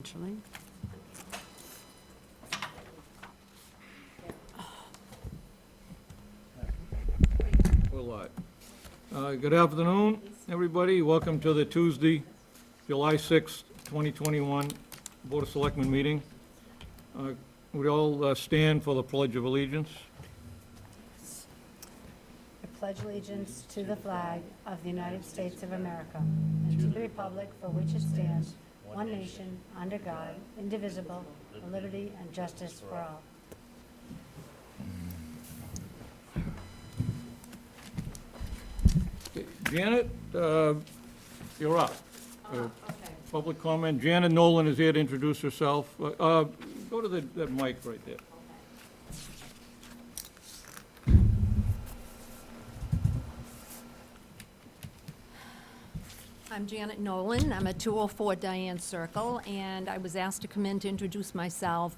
Actually. We're live. Good afternoon, everybody. Welcome to the Tuesday, July 6th, 2021 Board of Selectmen meeting. We all stand for the Pledge of Allegiance. I pledge allegiance to the flag of the United States of America and to the republic for which it stands, one nation, under God, indivisible, with liberty and justice for all. Janet, you're up. Public comment. Janet Nolan is here to introduce herself. Go to that mic right there. I'm Janet Nolan. I'm at 204 Diane Circle, and I was asked to come in to introduce myself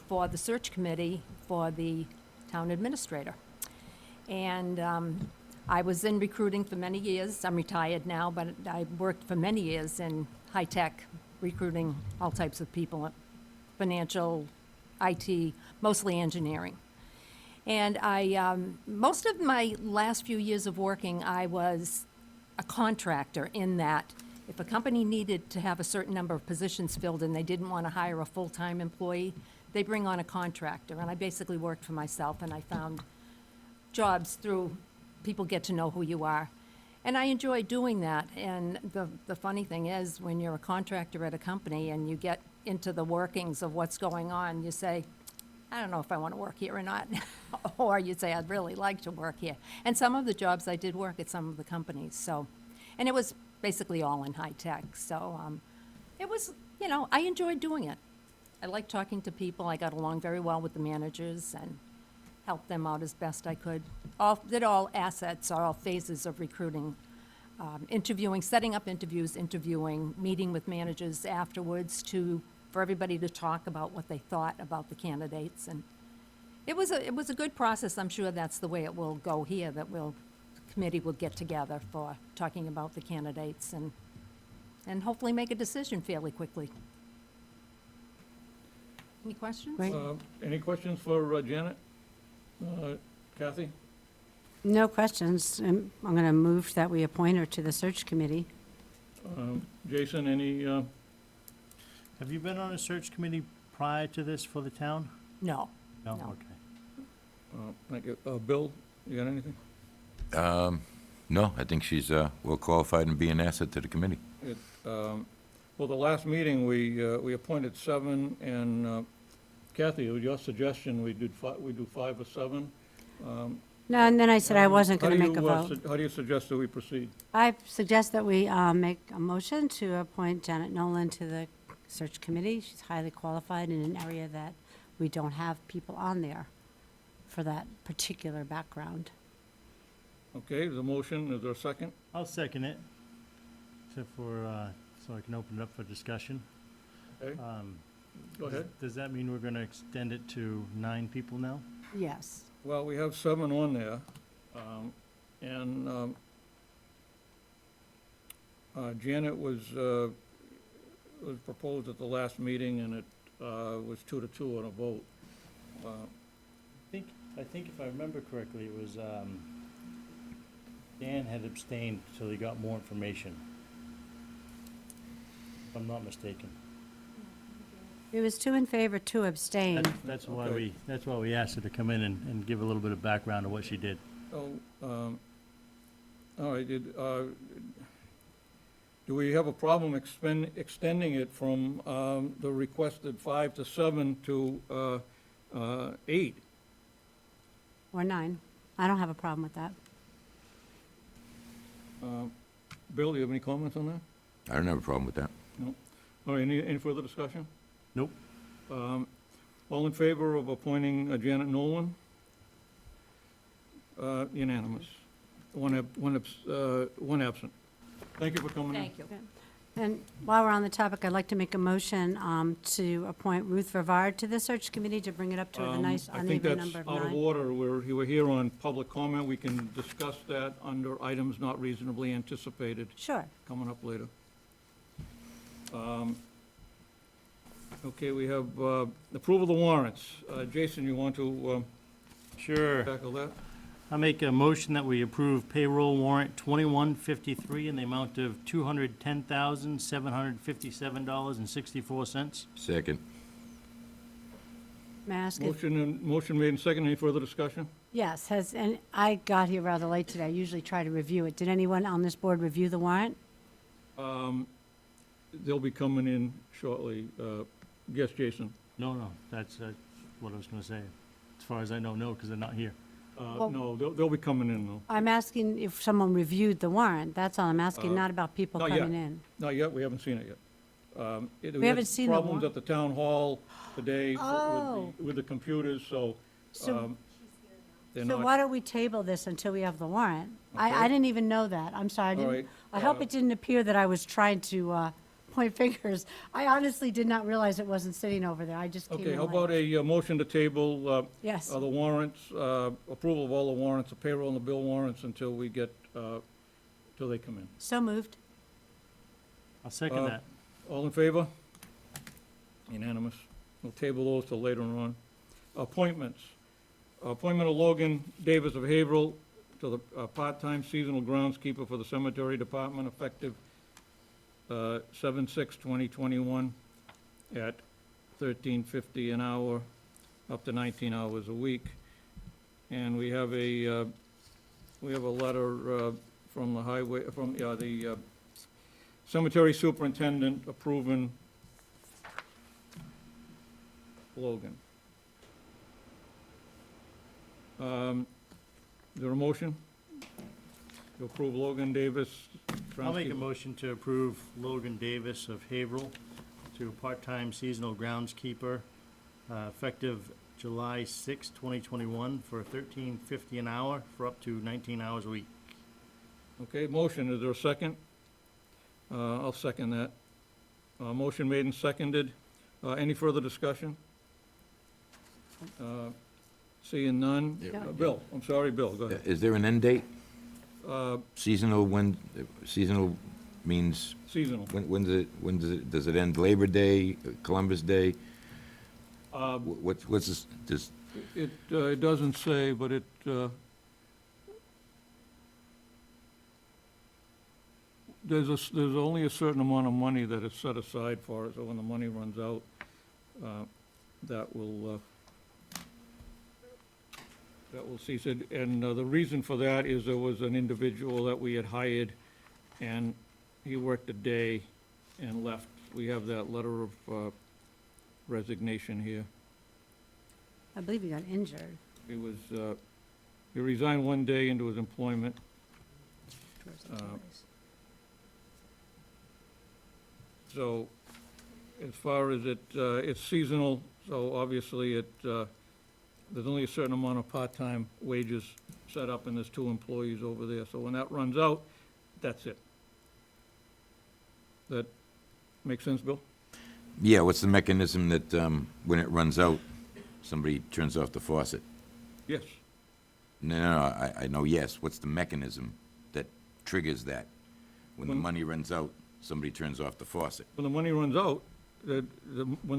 for the search committee for the town administrator. And I was in recruiting for many years. I'm retired now, but I worked for many years in high-tech recruiting all types of people, financial, IT, mostly engineering. And most of my last few years of working, I was a contractor in that if a company needed to have a certain number of positions filled and they didn't want to hire a full-time employee, they bring on a contractor. And I basically worked for myself, and I found jobs through people get to know who you are. And I enjoy doing that. And the funny thing is, when you're a contractor at a company and you get into the workings of what's going on, you say, I don't know if I want to work here or not. Or you'd say, I'd really like to work here. And some of the jobs I did work at some of the companies, so. And it was basically all in high tech, so it was, I enjoyed doing it. I liked talking to people. I got along very well with the managers and helped them out as best I could. Did all assets, all phases of recruiting, interviewing, setting up interviews, interviewing, meeting with managers afterwards for everybody to talk about what they thought about the candidates. And it was a good process. I'm sure that's the way it will go here, that the committee will get together for talking about the candidates and hopefully make a decision fairly quickly. Any questions? Great. Any questions for Janet? Kathy? No questions. I'm going to move that we appoint her to the search committee. Jason, any? Have you been on a search committee prior to this for the town? No. No, No. okay. Thank you. Bill, you got anything? No, I think she's well qualified and be an asset to the committee. Well, the last meeting, we appointed 7, and Kathy, with your suggestion, we do 5 or 7. No, and then I said I wasn't going to make a How vote. do you suggest that we proceed? I suggest that we make a motion to appoint Janet Nolan to the search committee. She's highly qualified in an area that we don't have people on there for that particular background. Okay, the motion, is there a second? I'll second it, except for, so I can open it up for discussion. Okay, go ahead. Does that mean we're gonna extend it to 9 people now? Yes. Well, we have 7 on there, and Janet was proposed at the last meeting, and it was 2-2 on a vote. I think if I remember correctly, it was, Dan had abstained till he got more information. If I'm not mistaken. It was 2 in favor, 2 abstain. That's why Okay. that's why we asked her to come in and give a little bit of background on what she did. So, all right, do we have a problem extending it from the requested 5 to 7 to 8? Or 9. I don't have a problem with that. Bill, do you have any comments on that? I don't have a problem with that. No? All right, any further discussion? Nope. All in favor of appointing Janet Nolan? Unanimous. One absent. Thank you for coming in. Thank you. And while we're on the topic, I'd like to make a motion to appoint Ruth Rivard to the search committee to bring it up to the nice uneven number of I think that's out of 9. order. We're here on public comment. We can discuss that under items not reasonably anticipated, Sure. coming up later. Okay, we have approval of the warrants. Jason, you want to Sure. tackle that? I make a motion that we approve payroll warrant 2153 in the amount of $210,757.64. Second. May I ask if, Motion made and seconded. Any further discussion? yes, and I got here rather late today. I usually try to review it. Did anyone on this board review the warrant? They'll be coming in shortly. Yes, Jason? No, that's what I was gonna say. As far as I know, no, because they're not here. Well- No, they'll be coming in, though. I'm asking if someone reviewed the warrant. That's all I'm asking, not about people not yet. coming in. Not yet, we haven't seen it yet. We haven't seen the Problems warrant? at the town hall today Oh. with the computers, so So, they're so not. why don't we table this until we have the warrant? I Okay. didn't even know that. I'm sorry, I All didn't, right, I hope it didn't appear that I was trying to point fingers. I honestly did not realize it wasn't sitting over there. I just came Okay, in how about late. a motion to table Yes, the warrants, approval of all the warrants, the payroll and the bill warrants until we get, till they come in. so moved. I'll second Uh, that. All in favor? Unanimous. We'll table those till later on. Appointments. Appointment of Logan Davis of Haverhill to the part-time seasonal groundskeeper for the cemetery department effective 7/6/2021 at $13.50 an hour, up to 19 hours a week. And we have a letter from the the cemetery superintendent approving Logan. Is there a motion to approve Logan Davis? I'll make a groundskeeper? motion to approve Logan Davis of Haverhill to part-time seasonal groundskeeper, effective July 6, 2021, for $13.50 an hour for up to 19 hours a week. Okay, motion, is there a second? I'll second that. Motion made and seconded. Any further discussion? Seeing none. Yeah. Bill, I'm sorry, Bill, go ahead. Is there an end date? Uh, Seasonal, seasonal means, Seasonal. does it end Labor Day, Columbus Day? Uh, What's this, It doesn't say, but there's only a certain amount of money that is set aside for it, so when the money runs out, that will cease it. And the reason for that is there was an individual that we had hired, and he worked a day and left. We have that letter of resignation here. I believe he got injured. He was, he resigned one day into his employment. So as far as it's seasonal, so obviously there's only a certain amount of part-time wages set up, and there's 2 employees over there. So when that runs out, that's it. That make sense, Bill? yeah, what's the mechanism that, when it runs out, somebody turns off the faucet? Yes. No, I know, yes. What's the mechanism that triggers that? When the When- money runs out, somebody turns off the faucet? When the money runs out, when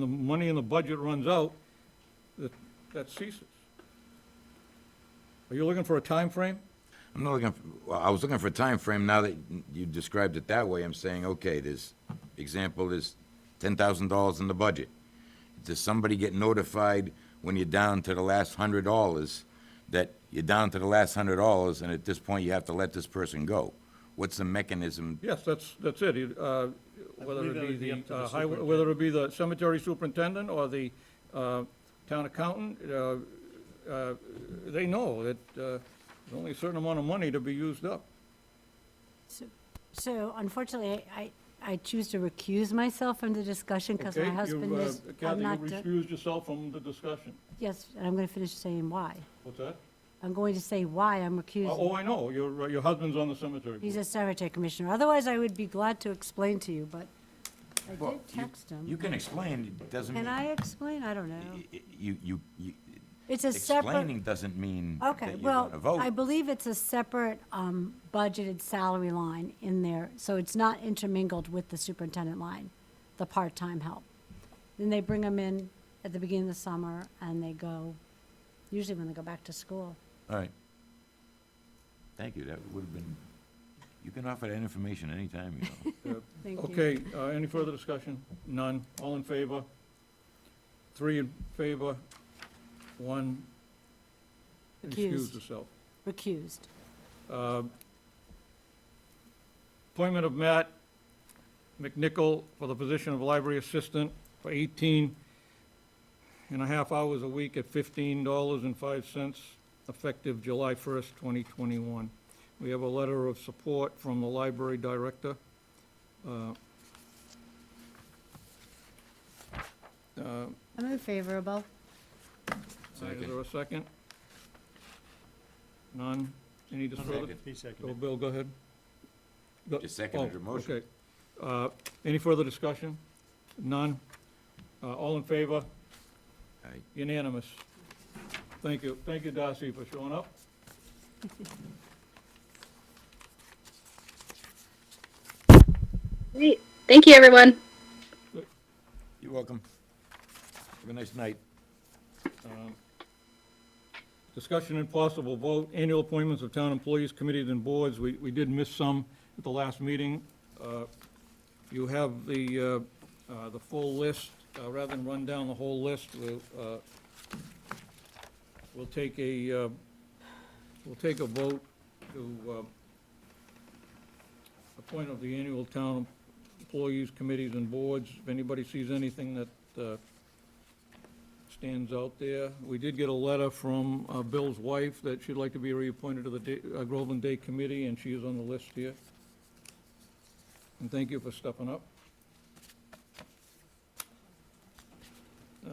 the money in the budget runs out, that ceases. Are you looking for a time frame? I'm not looking, well, I was looking for a time frame. Now that you described it that way, I'm saying, okay, there's $10,000 in the budget. Does somebody get notified when you're down to the last $100, that you're down to the last $100, and at this point, you have to let this person go? What's the mechanism? Yes, that's it. Whether believe that it would be be up to the the highway, whether it be the cemetery superintendent or the town accountant, they know that there's only a certain amount of money to be used up. So unfortunately, I choose to recuse myself from the discussion because my Okay, husband you, is, I'm Kathy, you not, recused yourself from the discussion. yes, and I'm going to finish saying why. What's that? I'm going to say why I'm Oh, recusing. I know, your husband's on the cemetery He's board. a cemetery commissioner. Otherwise, I would be glad to explain to you, but I Well, did text him. You can explain, it doesn't mean. Can I explain? I don't know. You, It's a separate, explaining doesn't mean okay, that you're well, gonna vote. I believe it's a separate budgeted salary line in there, so it's not intermingled with the superintendent line, the part-time help. Then they bring them in at the beginning of the summer, and they go, usually when they go back to school. All right. Thank you, that would have been, you can offer that information anytime, you know. Thank you. Okay, any further discussion? None. All in favor? 3 in favor, 1 excused Recused. herself. Recused. Appointment of Matt McNichol for the position of library assistant for 18.5 hours a week at $15.05, effective July 1st, 2021. We have a letter of support from the library director. I move favorable. Is there a second? None? Any discussion? He Oh, seconded. Bill, go ahead. Go- Just seconded your oh, motion. Okay. Any further discussion? None? All in favor? Aye. Unanimous. Thank you. Thank you, Darcy, for showing up. Great. Thank you, everyone. You're welcome. Have a nice night. Discussion and possible vote, annual appointments of town employees, committees, and boards. We did miss some at the last meeting. You have the full list. Rather than run down the whole list, we'll take a vote to appoint of the annual town employees, committees, and boards. If anybody sees anything that stands out there. We did get a letter from Bill's wife that she'd like to be reappointed to the Groveland Day Committee, and she is on the list here. And thank you for stepping up.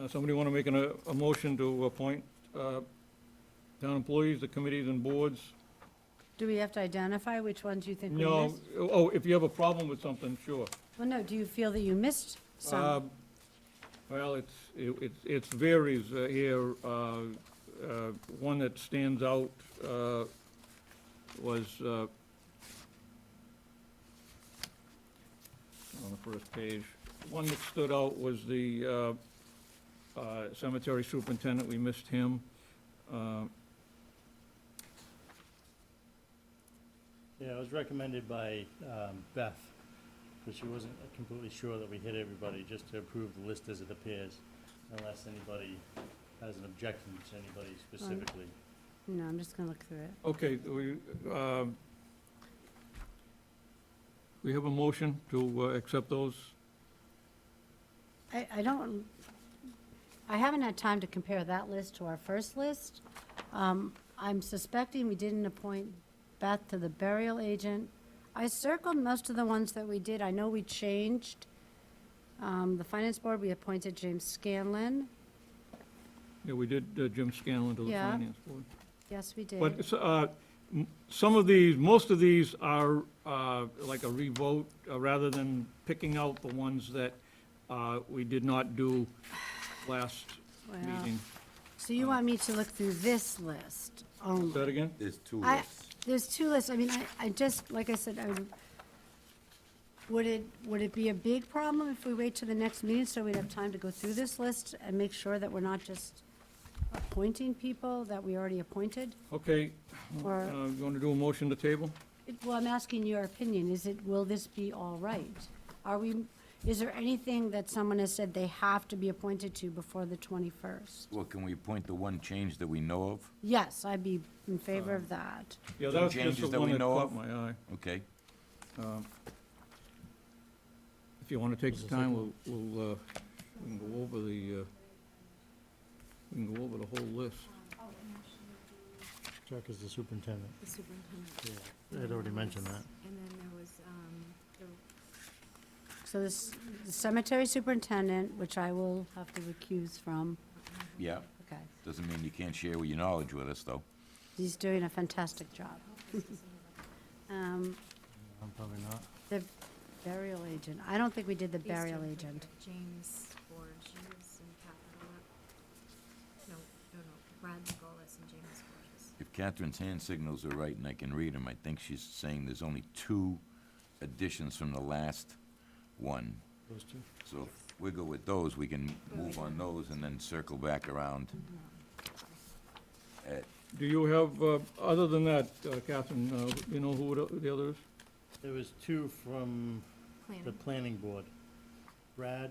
Somebody want to make a motion to appoint town employees, the committees and boards? Do we have to identify which ones you think we No, missed? oh, if you have a problem with something, sure. Well, no, do you feel that you missed some? Well, it varies here. One that stands out was on the first page. One that stood out was the cemetery superintendent. We missed him. Yeah, it was recommended by Beth, because she wasn't completely sure that we hit everybody, just to approve the list as it appears, unless anybody has an objection to anybody specifically. No, I'm just gonna look through it. Okay, we have a motion to accept those. I haven't had time to compare that list to our first list. I'm suspecting we didn't appoint Beth to the burial agent. I circled most of the ones that we did. I know we changed. The finance board, we appointed James Scanlon. Yeah, we did Jim Scanlon to the Yeah. finance board. Yes, we did. But some of these, most of these are like a revote, rather than picking out the ones that we did not do last Well, meeting. So you want me to look through this list Say only? that again? There's two I- lists. There's two lists. I mean, I just, like I said, would it be a big problem if we wait till the next meeting so we'd have time to go through this list and make sure that we're not just appointing people that we already appointed? Okay, Or- you want to do a motion to table? Well, I'm asking your opinion. Will this be all right? Is there anything that someone has said they have to be appointed to before the 21st? Well, can we point to one change that we know of? Yes, I'd be in favor of that. Yeah, Some that's just changes the that one we that know caught of? my eye. Okay. If you want to take the time, we can go over the whole list. Chuck is the superintendent. The superintendent. Yeah, I'd already mentioned that. And then there was, So this, the cemetery superintendent, which I will have to recuse from, Yeah, okay. doesn't mean you can't share your knowledge with us, though. He's doing a fantastic job. I'm probably not. The burial agent, I don't think we did the Eastern burial Cape, agent. James Borges and Catherine No, Brad Golis and James Borges. If Catherine's hand signals are right and I can read them, I think she's saying there's only 2 additions from the last one. Those two? So we're good with those, we can move on those and then circle back around. Do you have, other than that, Catherine, you know who the other is? There was two from the Planning. planning board. Brad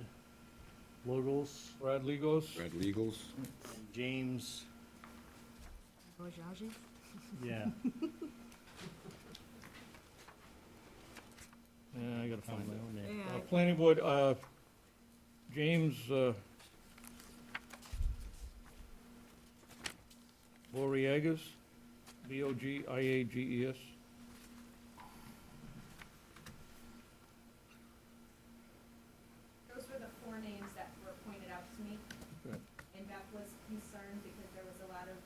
Logos Brad Legos? Red Legals? and James, Bojaji? yeah. Yeah, I gotta find Find my that. own name. Yeah. Planning board, James, Boriegas, Bogiages. Those were the four names that were pointed out to me. Good. And Beth was concerned because there was a lot of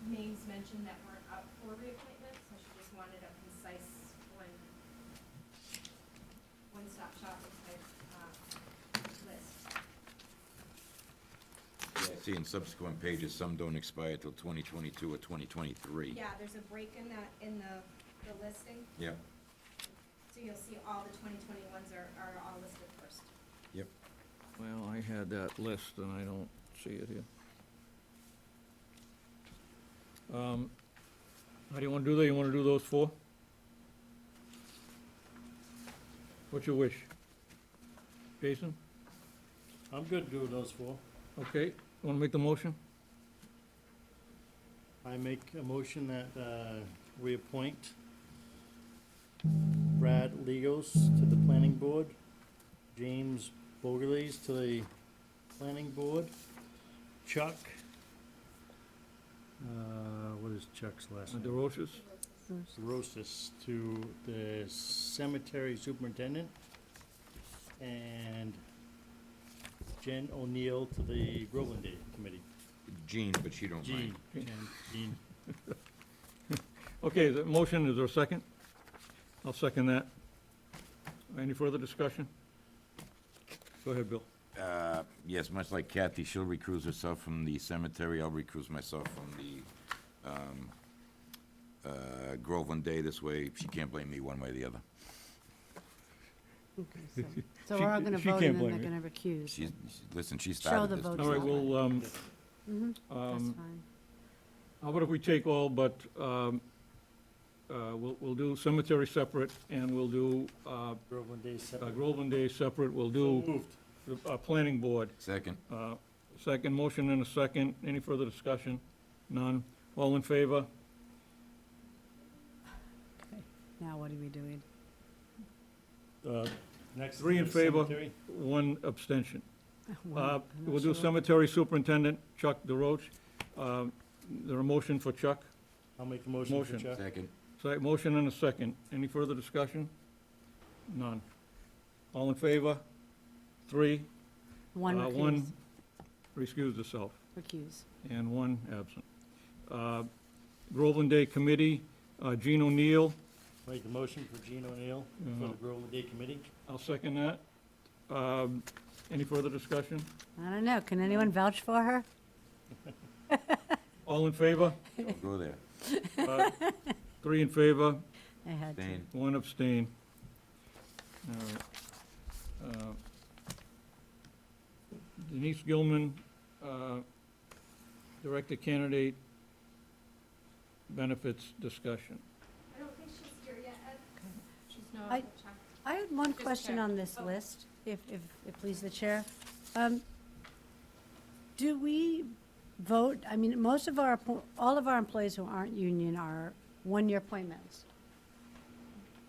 names mentioned that weren't up for reappointment, so she just wanted a concise one-stop shopping type, list. Yeah, see, in subsequent pages, some don't expire till 2022 or 2023. Yeah, there's a break in that, in the listing, Yeah, so you'll see all the 2021s are all listed first. yep. Well, I had that list and I don't see it here. How do you wanna do that? You wanna do those four? What's your wish? Jason? I'm good doing those four. Okay, wanna make the motion? I make a motion that we appoint Brad Legos to the planning board, James Bogerles to the planning board, Chuck, what is Chuck's last name? DeRoches? Rosis to the cemetery superintendent, and Jen O'Neill to the Groveland Day Committee. Jean, but she don't mind. Jean. Okay, the motion, is there a second? I'll second that. Any further discussion? Go ahead, Bill. Yes, much like Kathy, she'll recuse herself from the cemetery, I'll recuse myself from the Groveland Day. This way, she can't blame me one way or the other. Okay, so She- we're all gonna she vote can't and then they're blame gonna recuse. Listen, she Show started the this. vote. All right, we'll, Mm-hmm, that's fine. how about if we take all, but, we'll do cemetery separate, and we'll do, Groveland Day separate. Groveland Day separate, we'll So do, moved. planning board. Second, Second, motion and a second. Any further discussion? None. All in favor? Okay, now what are we doing? Next. Three in is favor. cemetery. One abstention. One, I'm not We'll do sure. cemetery superintendent, Chuck DeRoche. There a motion for Chuck? I'll make the motion for Motion. Chuck. second, Motion and a second. Any further discussion? None. All in favor? Three. One One recused herself, recuse. and one absent. Groveland Day Committee, Gene O'Neill. Make the motion for Jean O'Neill for the Groveland Day Committee. I'll second that. Any further discussion? I don't know, can anyone vouch for her? All in favor? don't go there. Three in favor, I had to. Dane, one abstain. All right. Denise Gilman, Director Candidate, Benefits Discussion. I don't think she's here yet, Ed. She's not I- checked. I had one Just question check. on this Oh. list, if it please the chair. Do we vote, I mean, most of our, all of our employees who aren't union are one-year appointments.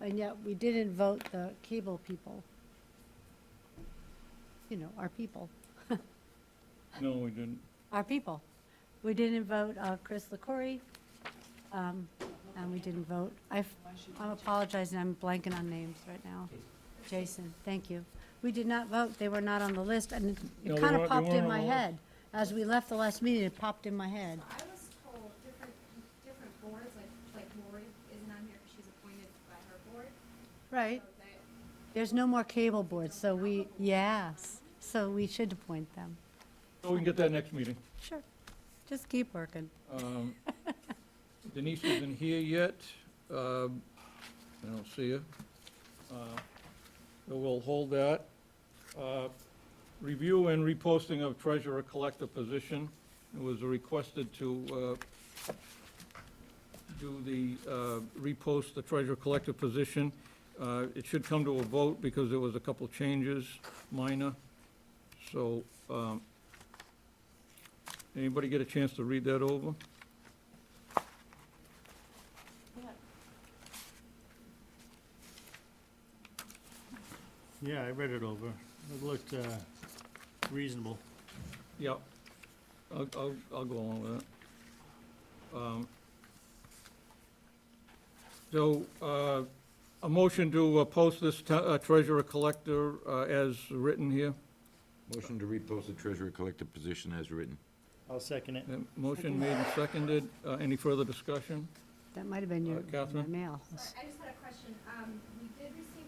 And yet, we didn't vote the cable people. You know, our people, No, we didn't. our people. We didn't vote Chris LaCory, and we didn't vote, I'm apologizing, I'm blanking on names right now. Jason, thank you. We did not vote, they were not on the list, and No, it they kind of weren't- they popped weren't in on my the list. head. As we left the last meeting, it popped in my head. I was told different boards, like Lori isn't on here because she's appointed by her board. Right. So they, There's no more cable boards, so yes, so we should appoint them. So we can get that next meeting. Sure, just keep working. Denise isn't here yet. I don't see her. So we'll hold that. Review and reposting of treasurer collector position. It was requested to do the, repost the treasurer collector position. It should come to a vote because there was a couple changes, minor. So, anybody get a chance to read that over? Yeah, I read it over. It looked reasonable. Yep. I'll go along with that. So, a motion to post this treasurer collector as written here. Motion to repost the treasurer collector position as written. I'll second it. Motion made and seconded. Any further discussion? That might have been your Catherine? mail. So I just had a question. We did receive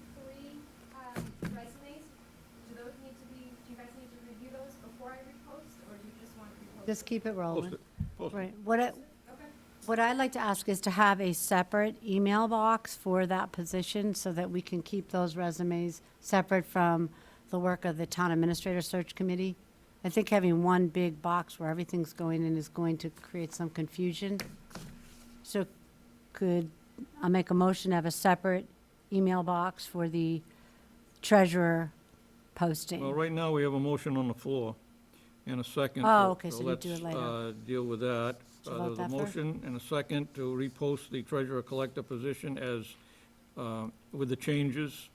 3 resumes. Do those need to be, do you guys need to review those before I repost, or do you just want to repost? Just keep it Post rolling. it. Post it. Right. Okay. What I'd like to ask is to have a separate email box for that position so that we can keep those resumes separate from the work of the town administrator search committee. I think having one big box where everything's going in is going to create some confusion. So could I make a motion to have a separate email box for the treasurer posting? Well, right now, we have a motion on the floor and a second. Oh, okay, so we let's do it later. deal with that. So vote There's a that first? motion and a second to repost the treasurer collector position as, with the changes.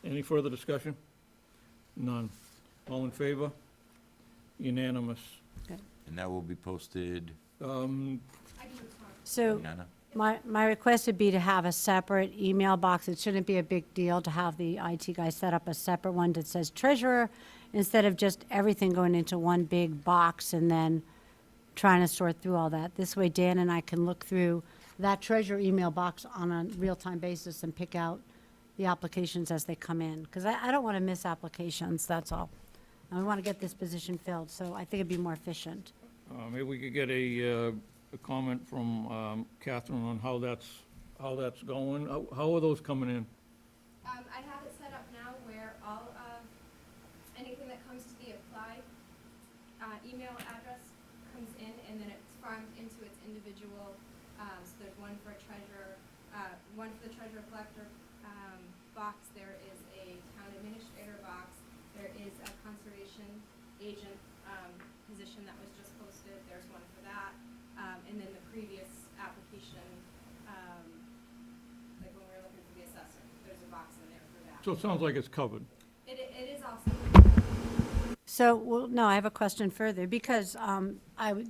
Any further discussion? None. All in favor? Unanimous. And that will be posted, I can do it tomorrow. So Nana? my request would be to have a separate email box. It shouldn't be a big deal to have the IT guy set up a separate one that says treasurer instead of just everything going into one big box and then trying to sort through all that. This way Dan and I can look through that treasurer email box on a real-time basis and pick out the applications as they come in. Because I don't want to miss applications, that's all. And we want to get this position filled, so I think it'd be more efficient. Maybe we could get a comment from Catherine on how that's going. How are those coming in? I have it set up now where all of, anything that comes to the apply email address comes in, and then it's farmed into its individual, so there's one for treasurer, one for the treasurer collector box, there is a town administrator box, there is a conservation agent position that was just posted, there's one for that, and then the previous application, like when we were looking for the assessor, there's a box in there for that. So it sounds like it's covered. It is also. So, well, no, I have a question further, because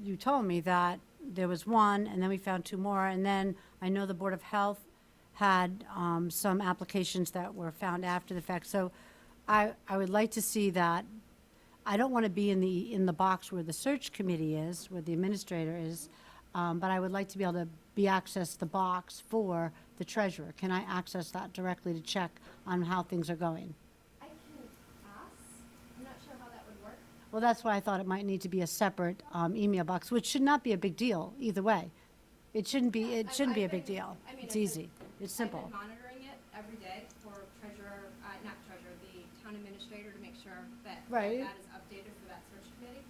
you told me that there was one, and then we found 2 more, and then I know the Board of Health had some applications that were found after the fact. So I would like to see that. I don't want to be in the box where the search committee is, where the administrator is, but I would like to be able to access the box for the treasurer. Can I access that directly to check on how things are going? I can ask. I'm not sure how that would work. Well, that's why I thought it might need to be a separate email box, which should not be a big deal either way. It shouldn't be a big deal. I mean, It's easy. It's I've simple. been monitoring it every day for treasurer, not treasurer, the town administrator to make sure that Right. that is updated for that search committee.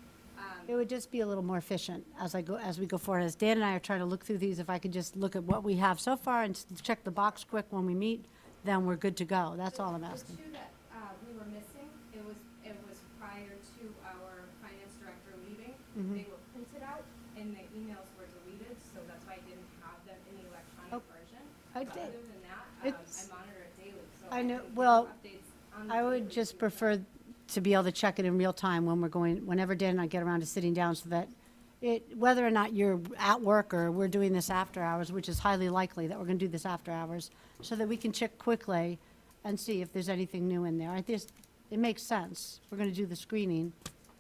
It would just be a little more efficient as we go forward. As Dan and I are trying to look through these, if I could just look at what we have so far and check the box quick when we meet, then we're good to go. That's all I'm asking. The 2 that we were missing, it was prior to our finance director leaving. Mm-hmm. They were printed out and the emails were deleted, so that's why I didn't have them in the electronic version. I But did. other than that, It's- I monitor it daily, so I know- can give well, updates on the I would daily just too. prefer to be able to check it in real time whenever Dan and I get around to sitting down, so that whether or not you're at work or we're doing this after hours, which is highly likely that we're gonna do this after hours, so that we can check quickly and see if there's anything new in there. It makes sense. We're gonna do the screening,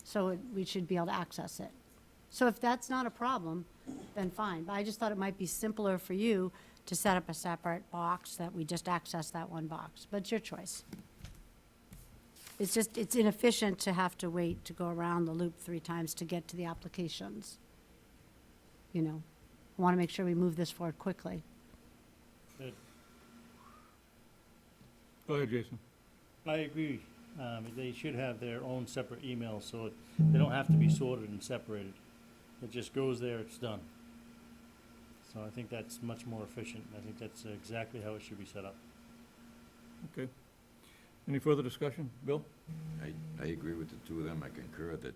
so we should be able to access it. So if that's not a problem, then fine. But I just thought it might be simpler for you to set up a separate box that we just access that one box. But it's your choice. It's inefficient to have to wait to go around the loop 3 times to get to the applications. You know, I want to make sure we move this forward quickly. Good. Go ahead, Jason. I agree. They should have their own separate emails, so they don't have to be sorted and separated. It just goes there, it's done. So I think that's much more efficient. I think that's exactly how it should be set up. Okay. Any further discussion? Bill? I agree with the two of them. I concur that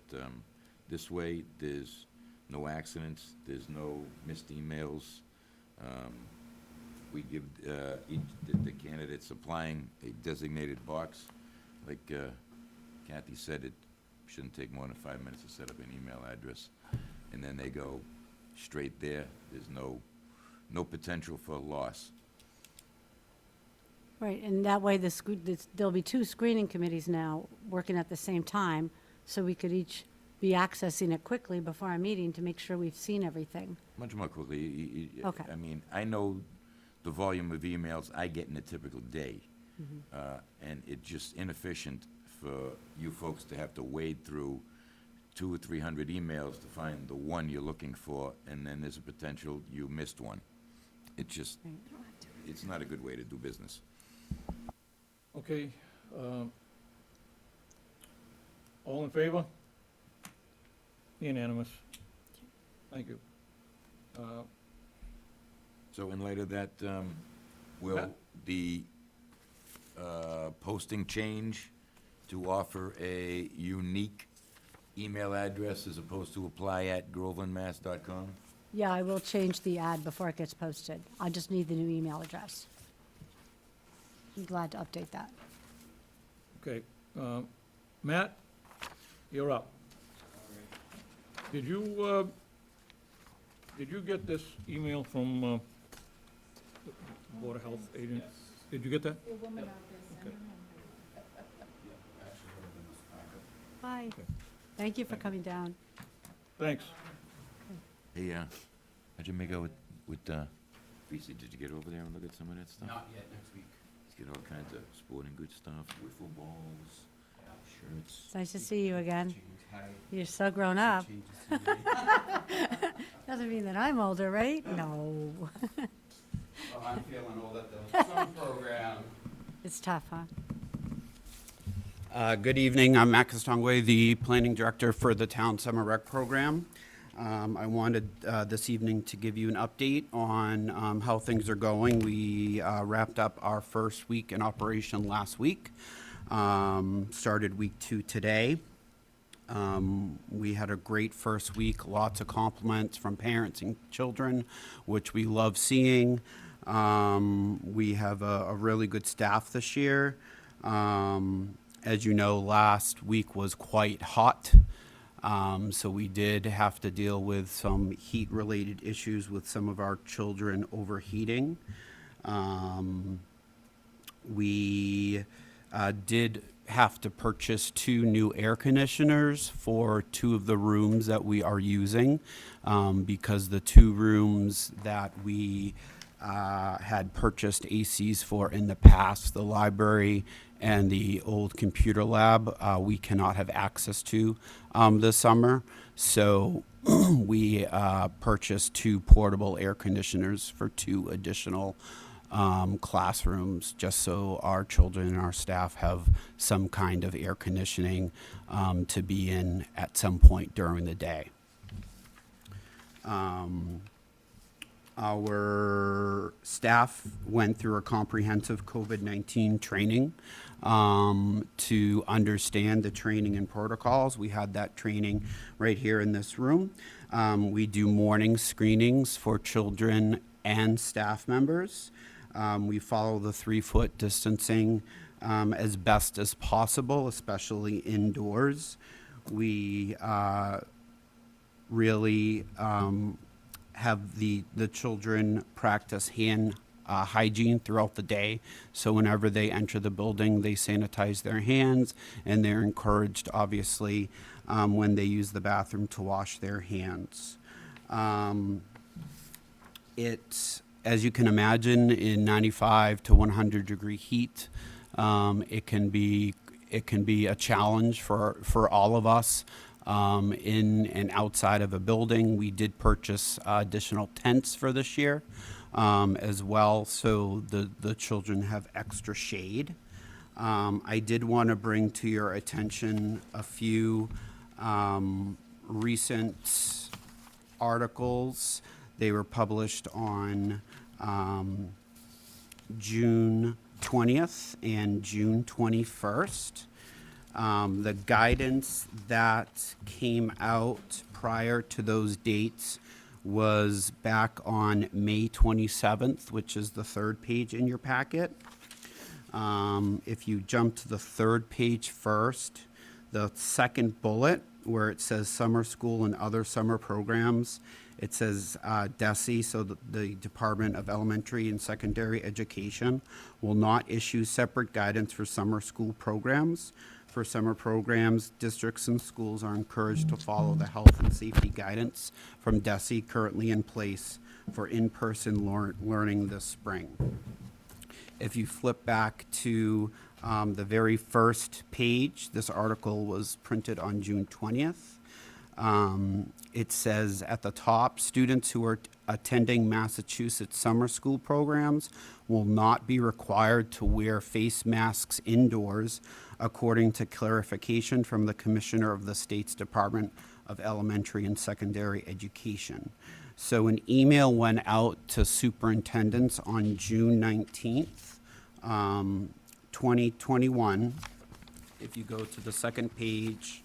this way, there's no accidents, there's no missed emails. We give the candidates applying a designated box. Like Kathy said, it shouldn't take more than 5 minutes to set up an email address. And then they go straight there. There's no potential for loss. Right, and that way there'll be two screening committees now working at the same time, so we could each be accessing it quickly before our meeting to make sure we've seen everything. Much more quickly. Okay. I mean, I know the volume of emails I get in a typical day. And it's just inefficient for you folks to have to wade through 200 or 300 emails to find the one you're looking for, and then there's a potential you missed one. It just, it's not a good way to do business. Okay. All in favor? Unanimous. Thank you. So in light of that, will Pat? the posting change to offer a unique email address as opposed to apply@grovelandmass.com? Yeah, I will change the ad before it gets posted. I just need the new email address. I'm glad to update that. Okay. Matt, you're up. Did you get this email from the Board of Health agent? Did you get that? Hi. Thank you for coming down. Thanks. Hey, how'd you make out with Lisa? Did you get over there and look at some of that stuff? Not yet, next week. Get all kinds of sporting good stuff, wiffle balls, shirts. It's nice to see you again. Change, hi. You're so grown up. Changes to me. Doesn't mean that I'm older, right? No. Oh, I'm feeling old at the summer program. It's tough, huh? Good evening, I'm Matt Costongwe, the Planning Director for the Town Summer Rec Program. I wanted this evening to give you an update on how things are going. We wrapped up our first week in operation last week, started week 2 today. We had a great first week, lots of compliments from parents and children, which we love seeing. We have a really good staff this year. As you know, last week was quite hot, so we did have to deal with some heat-related issues with some of our children overheating. We did have to purchase 2 new air conditioners for 2 of the rooms that we are using, because the 2 rooms that we had purchased ACs for in the past, the library and the old computer lab, we cannot have access to this summer. So we purchased 2 portable air conditioners for 2 additional classrooms, just so our children and our staff have some kind of air conditioning to be in at some point during the day. Our staff went through a comprehensive COVID-19 training to understand the training and protocols. We had that training right here in this room. We do morning screenings for children and staff members. We follow the 3-foot distancing as best as possible, especially indoors. We really have the children practice hand hygiene throughout the day. So whenever they enter the building, they sanitize their hands, and they're encouraged, obviously, when they use the bathroom to wash their hands. As you can imagine, in 95 to 100 degree heat, it can be a challenge for all of us. In and outside of a building. We did purchase additional tents for this year as well, so the children have extra shade. I did want to bring to your attention a few recent articles. They were published on June 20th and June 21st. The guidance that came out prior to those dates was back on May 27th, which is the third page in your packet. If you jump to the third page first, the second bullet where it says summer school and other summer programs, it says DESE, so the Department of Elementary and Secondary Education will not issue separate guidance for summer school programs. For summer programs, districts and schools are encouraged to follow the health and safety guidance from DESE currently in place for in-person learning this spring. If you flip back to the very first page, this article was printed on June 20th. It says at the top, students who are attending Massachusetts summer school programs will not be required to wear face masks indoors, according to clarification from the Commissioner of the state's Department of Elementary and Secondary Education. So an email went out to superintendents on June 19th, 2021. If you go to the second page,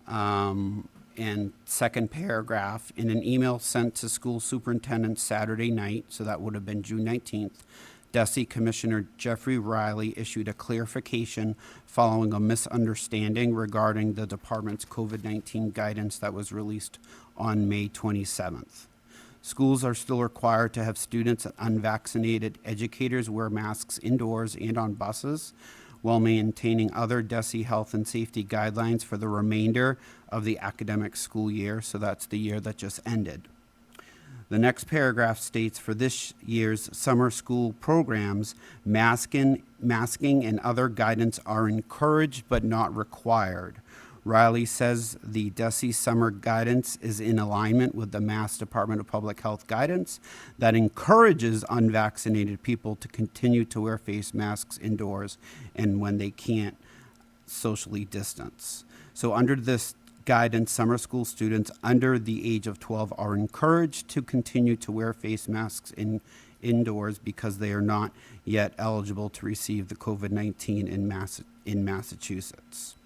and second paragraph, in an email sent to school superintendents Saturday night, so that would have been June 19th, DESE Commissioner Jeffrey Riley issued a clarification following a misunderstanding regarding the department's COVID-19 guidance that was released on May 27th. Schools are still required to have students and unvaccinated educators wear masks indoors and on buses, while maintaining other DESE health and safety guidelines for the remainder of the academic school year, so that's the year that just ended. The next paragraph states, for this year's summer school programs, masking and other guidance are encouraged but not required. Riley says the DESE summer guidance is in alignment with the Mass Department of Public Health guidance that encourages unvaccinated people to continue to wear face masks indoors and when they can't socially distance. So under this guidance, summer school students under the age of 12 are encouraged to continue to wear face masks indoors because they are not yet eligible to receive the COVID-19 in Massachusetts.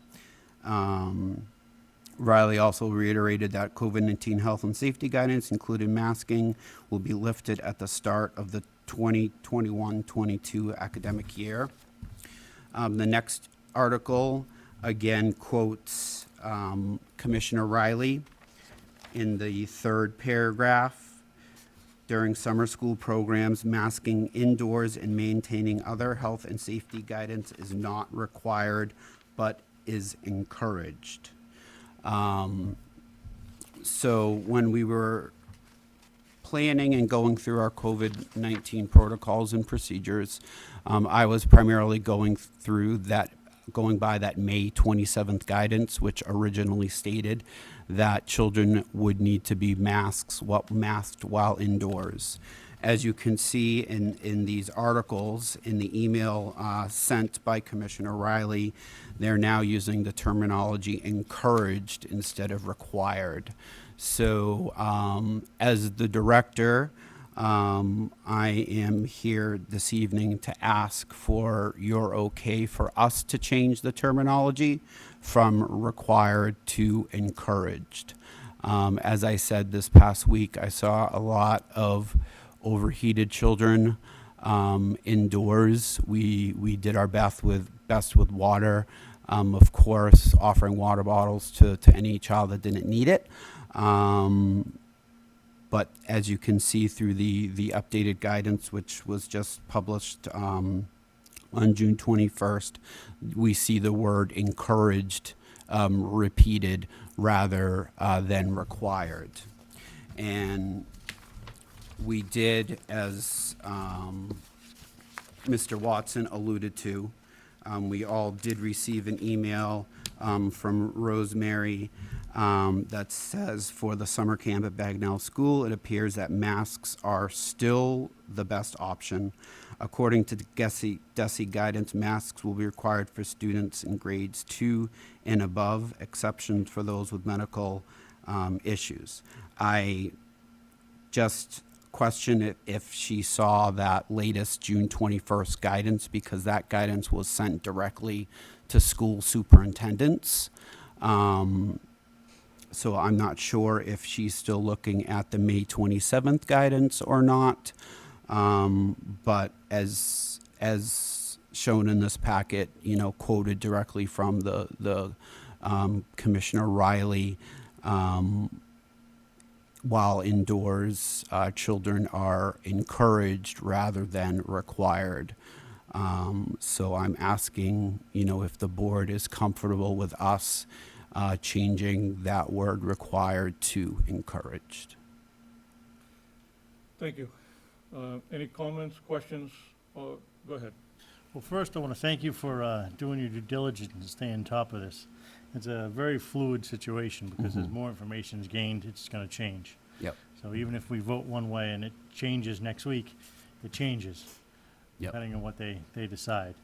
Riley also reiterated that COVID-19 health and safety guidance, including masking, will be lifted at the start of the 2021-22 academic year. The next article again quotes Commissioner Riley in the third paragraph. During summer school programs, masking indoors and maintaining other health and safety guidance is not required, but is encouraged. So when we were planning and going through our COVID-19 protocols and procedures, I was primarily going by that May 27th guidance, which originally stated that children would need to be masked while indoors. As you can see in these articles, in the email sent by Commissioner Riley, they're now using the terminology encouraged instead of required. So as the director, I am here this evening to ask for your okay for us to change the terminology from required to encouraged. As I said this past week, I saw a lot of overheated children indoors. We did our best with water, of course, offering water bottles to any child that didn't need it. But as you can see through the updated guidance, which was just published on June 21st, we see the word encouraged repeated rather than required. And we did, as Mr. Watson alluded to, we all did receive an email from Rosemary that says, for the summer camp at Bagnell School, it appears that masks are still the best option. According to the DESI guidance, masks will be required for students in grades 2 and above, exceptions for those with medical issues. I just question if she saw that latest June 21st guidance, because that guidance was sent directly to school superintendents. So I'm not sure if she's still looking at the May 27th guidance or not. But as shown in this packet, you know, quoted directly from the Commissioner Riley, while indoors, children are encouraged rather than required. So I'm asking, you know, if the board is comfortable with us changing that word required to encouraged. Thank you. Any comments, questions? Go ahead. Well, first, I want to thank you for doing your due diligence and staying on top of this. It's a very fluid situation because as more information is gained, it's going to change. Yep. So even if we vote one way and it changes next week, it changes, Yep. depending on what they decide.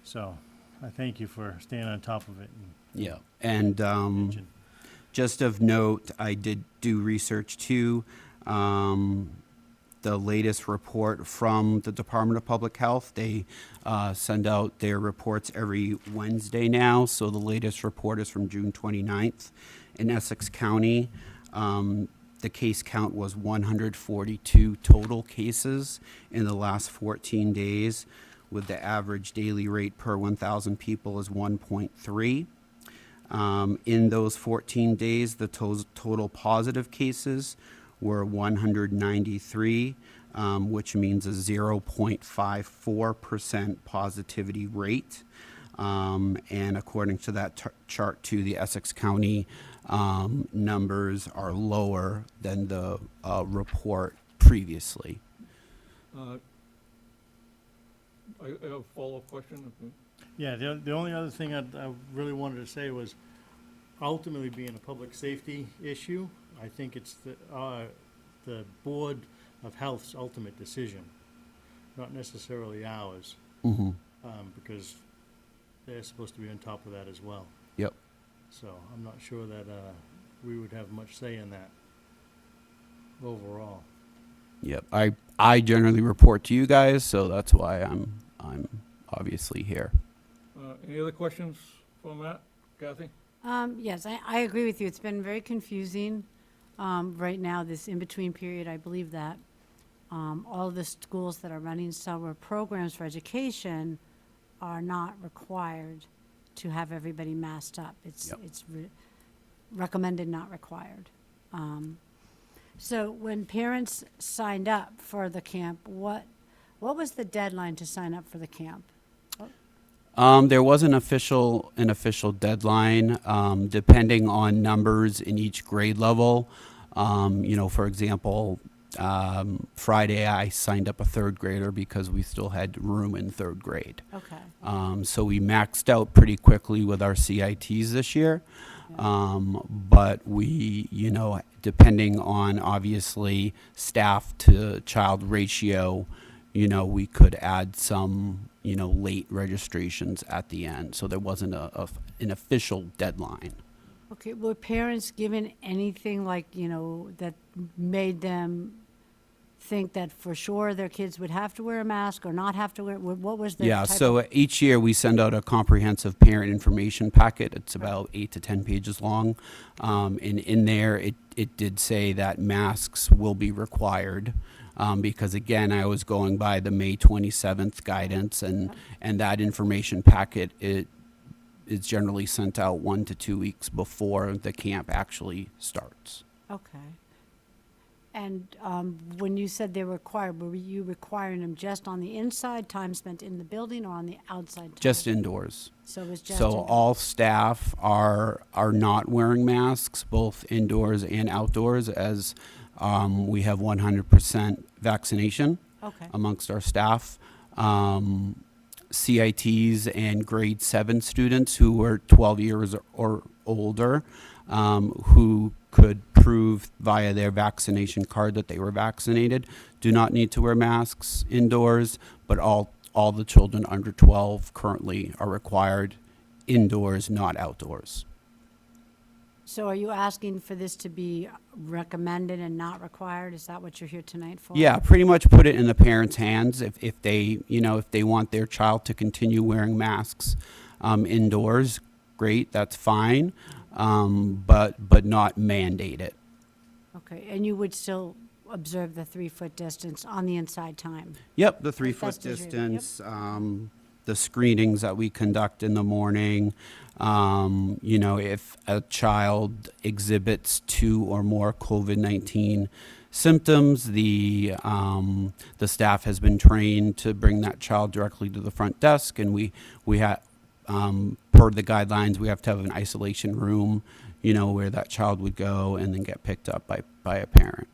So I thank you for staying on top of it. Yeah. And And just of note, I did do research too. The latest report from the Department of Public Health, they send out their reports every Wednesday now. So the latest report is from June 29th. In Essex County, the case count was 142 total cases in the last 14 days, with the average daily rate per 1,000 people is 1.3. In those 14 days, the total positive cases were 193, which means a 0.54% positivity rate. And according to that chart too, the Essex County numbers are lower than the report previously. I have a follow-up question. Yeah, the only other thing I really wanted to say was, ultimately being a public safety issue, I think it's the Board of Health's ultimate decision, not necessarily ours, Mm-hmm. because they're supposed to be on top of that as well. Yep. So I'm not sure that we would have much say in that overall. Yep. I generally report to you guys, so that's why I'm obviously here. Any other questions for Matt? Kathy? Yes, I agree with you. It's been very confusing right now, this in-between period. I believe that all of the schools that are running summer programs for education are not required to have everybody masked up. It's recommended, not required. So when parents signed up for the camp, what was the deadline to sign up for the camp? There was an official deadline, depending on numbers in each grade level. You know, for example, Friday I signed up a third grader because we still had room in third grade. Okay. So we maxed out pretty quickly with our CITs this year. But we, you know, depending on obviously staff to child ratio, you know, we could add some, you know, late registrations at the end. So there wasn't an official deadline. Okay, were parents given anything like, you know, that made them think that for sure their kids would have to wear a mask or not have to wear, what was the Yeah, type so of- each year we send out a comprehensive parent information packet. It's about 8 to 10 pages long. And in there, it did say that masks will be required. Because again, I was going by the May 27th guidance, and that information packet, it is generally sent out 1 to 2 weeks before the camp actually starts. Okay. And when you said they were required, were you requiring them just on the inside, time spent in the building, or on the outside? Time? Just indoors. So it was just So indoors. all staff are not wearing masks, both indoors and outdoors, as we have 100% vaccination Okay. amongst our staff. CITs and grade 7 students who were 12 years or older, who could prove via their vaccination card that they were vaccinated, do not need to wear masks indoors, but all the children under 12 currently are required indoors, not outdoors. So are you asking for this to be recommended and not required? Is that what you're here tonight for? Yeah, pretty much put it in the parents' hands if they, if they want their child to continue wearing masks indoors, great, that's fine, but not mandate it. Okay, and you would still observe the 3-foot distance on the inside time? Yep, the 3-foot best as you- yep. distance, the screenings that we conduct in the morning. If a child exhibits 2 or more COVID-19 symptoms, the staff has been trained to bring that child directly to the front desk, and we have, per the guidelines, we have to have an isolation room, where that child would go and then get picked up by a parent.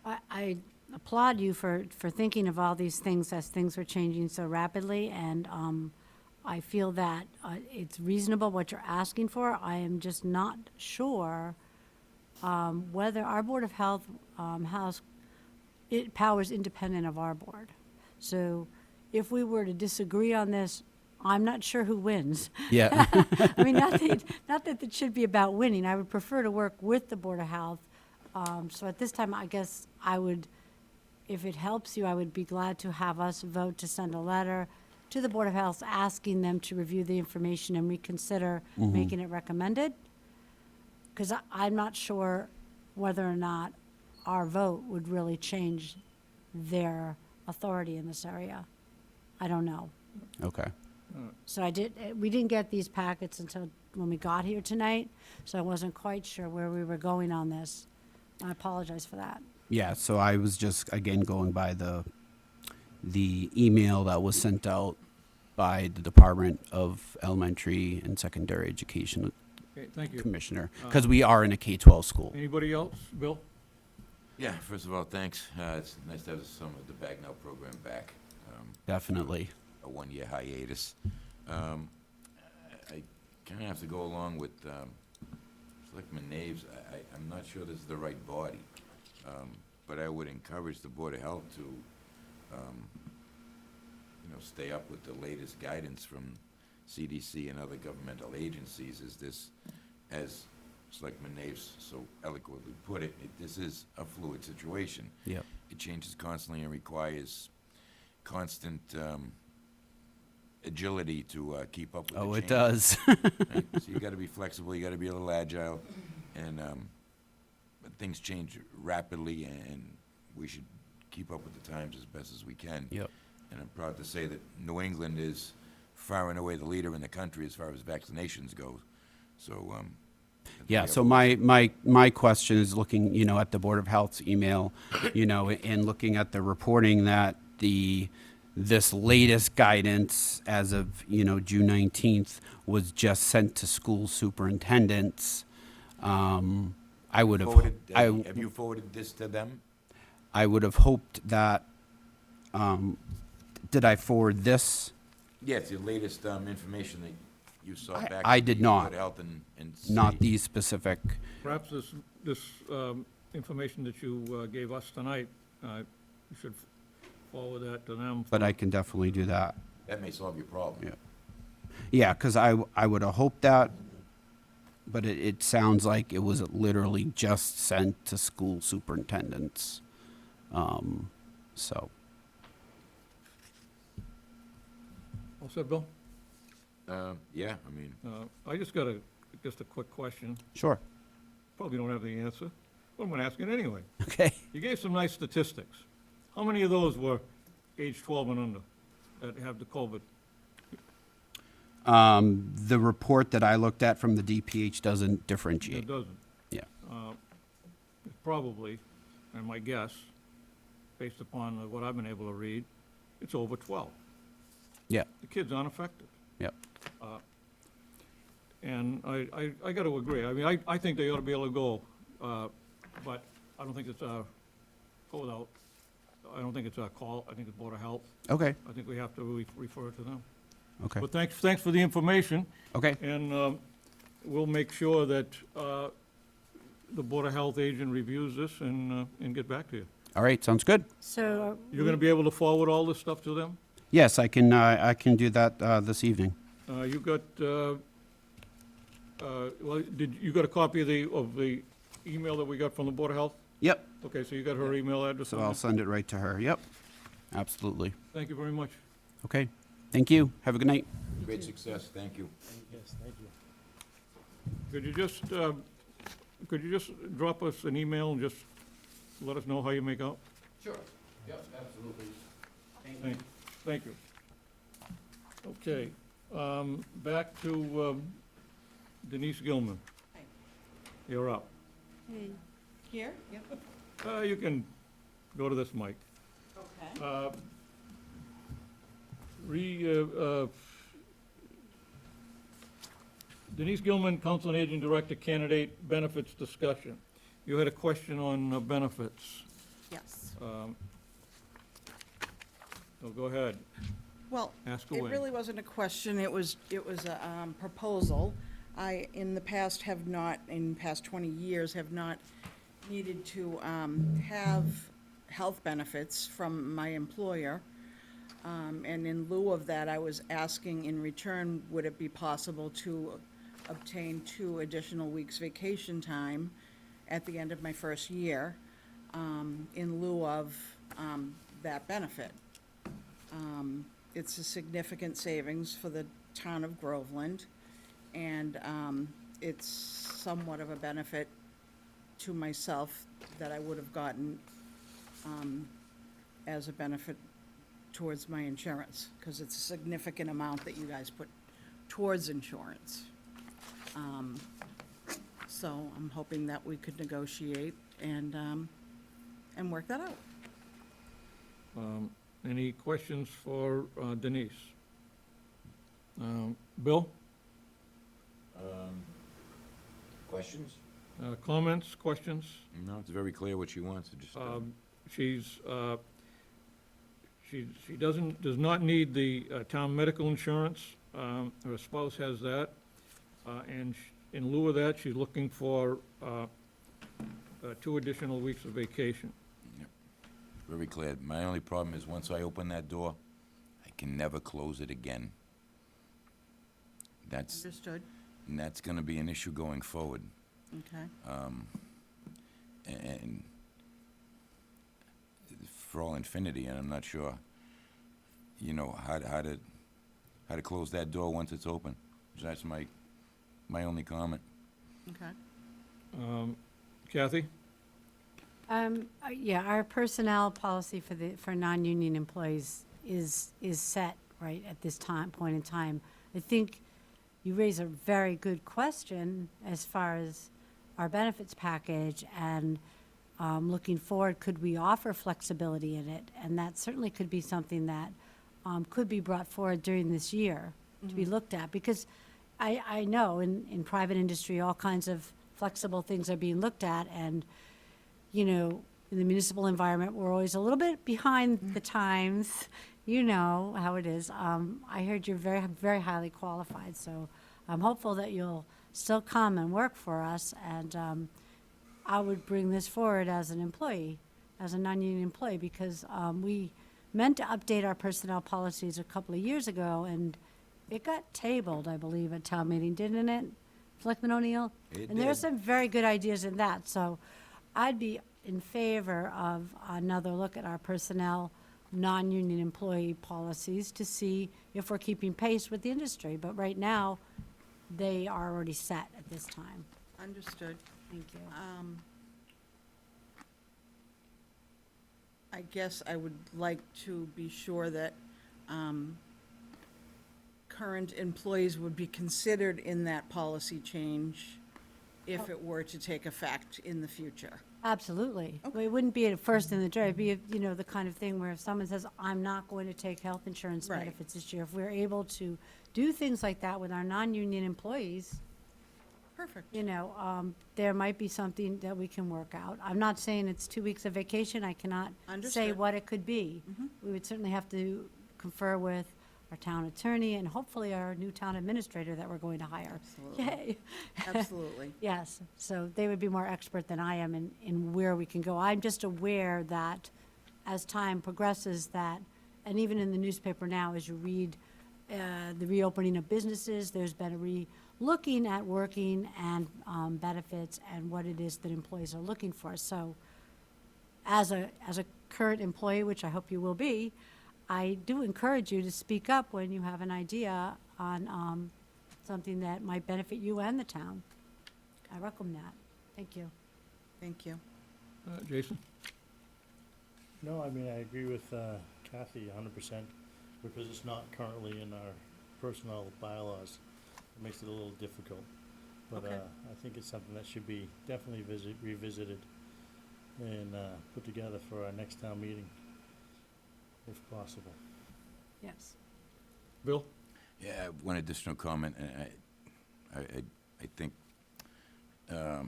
I applaud you for thinking of all these things as things are changing so rapidly, and I feel that it's reasonable what you're asking for. I am just not sure whether our Board of Health has powers independent of our board. So if we were to disagree on this, I'm not sure who wins. Yeah. I mean, not that it should be about winning. I would prefer to work with the Board of Health. So at this time, I guess I would, if it helps you, I would be glad to have us vote to send a letter to the Board of Health asking them to review the information and reconsider making it recommended. Because I'm not sure whether or not our vote would really change their authority in this area. I don't know. Okay. So we didn't get these packets until when we got here tonight, so I wasn't quite sure where we were going on this. I apologize for that. Yeah, so I was just, again, going by the email that was sent out by the Department of Elementary and Secondary Education Okay, thank you. Commissioner, because we are in a K-12 school. Anybody else? Bill? Yeah, first of all, thanks. It's nice to have some of the Bagnell program back. Definitely. A 1-year hiatus. I kind of have to go along with Selectman Naves. I'm not sure this is the right body, but I would encourage the Board of Health to, stay up with the latest guidance from CDC and other governmental agencies. Is this, as Selectman Naves so eloquently put it, this is a fluid situation. Yep. It changes constantly and requires constant agility to keep up with the Oh, it changes. does. Right? So you gotta be flexible, you gotta be a little agile, and, but things change rapidly, and we should keep up with the times as best as we can. Yep. And I'm proud to say that New England is far and away the leader in the country as far as vaccinations go. So, Yeah, so my question is looking, at the Board of Health's email, and looking at the reporting that this latest guidance as of, June 19th was just sent to school superintendents. I would have, have you forwarded this to them? I would have hoped that, did I forward this? Yes, the latest information that you saw back. I from did the not. Board of Health and Not City. these specific, Perhaps this information that you gave us tonight, you should forward that to them. but I can definitely do that. That may solve your problem. Yeah. Yeah, because I would have hoped that, but it sounds like it was literally just sent to school superintendents. So, All set, Bill? Yeah, I mean, I just got just a quick question. sure. Probably don't have the answer, but I'm gonna ask it anyway. Okay. You gave some nice statistics. How many of those were age 12 and under that have the COVID? The report that I looked at from the DPH doesn't It differentiate. doesn't. Yeah. It's probably, and my guess, based upon what I've been able to read, it's over 12. Yeah. The kids aren't affected. Yep. And I got to agree. I mean, I think they ought to be able to go, but I don't think it's our holdout I don't think it's our call, I think it's Board of Health. Okay, I think we have to refer it to them. okay, But thanks for the information, okay, and we'll make sure that the Board of Health agent reviews this and get back to you. all right, sounds good. So. You're gonna be able to forward all this stuff to them? Yes, I can do that this evening. You got, well, you got a copy of the email that we got from the Board of Health? Yep, Okay, so you got her email address so on I'll there? send it right to her, yep, absolutely. Thank you very much. Okay, thank you, have a good night. Great success, thank you. Yes, thank you. Could you just drop us an email and just let us know how you make out? Sure, yep, absolutely. Thank you. Okay, back to Denise Gilman. You're up. Here? Yep. You can go to this mic. Okay. Denise Gilman, Council on Aging Director, candidate benefits discussion. You had a question on benefits. Yes. So go ahead, Well, ask it away. really wasn't a question, it was a proposal. I, in the past, have not, in the past 20 years, have not needed to have health benefits from my employer. And in lieu of that, I was asking in return, would it be possible to obtain 2 additional weeks vacation time at the end of my first year, in lieu of that benefit? It's a significant savings for the town of Groveland, and it's somewhat of a benefit to myself that I would have gotten as a benefit towards my insurance, because it's a significant amount that you guys put towards insurance. So I'm hoping that we could negotiate and work that out. Any questions for Denise? Bill, Questions? comments, questions? No, it's very clear what she wants, just, She does not need the town medical insurance. Her spouse has that. And in lieu of that, she's looking for 2 additional weeks of vacation. very clear. My only problem is, once I open that door, I can never close it again. That's, Understood? and that's gonna be an issue going forward. Okay. And for all infinity, and I'm not sure, you know, how to close that door once it's open. That's my only comment. Okay. Kathy? Yeah, our personnel policy for non-union employees is set right at this point in time. I think you raise a very good question as far as our benefits package, and looking forward, could we offer flexibility in it? And that certainly could be something that could be brought forward during this year to be looked at, because I know in private industry, all kinds of flexible things are being looked at, and you know, in the municipal environment, we're always a little bit behind the times. You know how it is. I heard you're very, very highly qualified, so I'm hopeful that you'll still come and work for us, and I would bring this forward as an employee, as a non-union employee, because we meant to update our personnel policies a couple of years ago, and it got tabled, I believe, at town meeting, didn't it? Selectman O'Neill? It And there are did. some very good ideas in that, so I'd be in favor of another look at our personnel, non-union employee policies to see if we're keeping pace with the industry. But right now, they are already set at this time. Understood. Thank you. I guess I would like to be sure that current employees would be considered in that policy change if it were to take effect in the future. Absolutely. It wouldn't be at first in the draft, it'd be, you know, the kind of thing where if someone says, I'm not going to take health insurance Right. benefits this year, if we're able to do things like that with our non-union employees, Perfect. you know, there might be something that we can work out. I'm not saying it's 2 weeks of vacation, I cannot say Understood. what it could be. We would certainly have to confer with our town attorney and hopefully our new town administrator that we're going to hire. Absolutely. Yay. Absolutely. Yes, so they would be more expert than I am in where we can go. I'm just aware that as time progresses that, and even in the newspaper now, as you read the reopening of businesses, there's been a looking at working and benefits and what it is that employees are looking for. So as a current employee, which I hope you will be, I do encourage you to speak up when you have an idea on something that might benefit you and the town. I welcome that. Thank you. Thank you. Jason? No, I mean, I agree with Kathy 100%, because it's not currently in our personnel bylaws. It makes it a little difficult. But Okay. I think it's something that should be definitely revisited and put together for our next town meeting, if possible. Yes. Bill? Yeah, one additional comment, and I think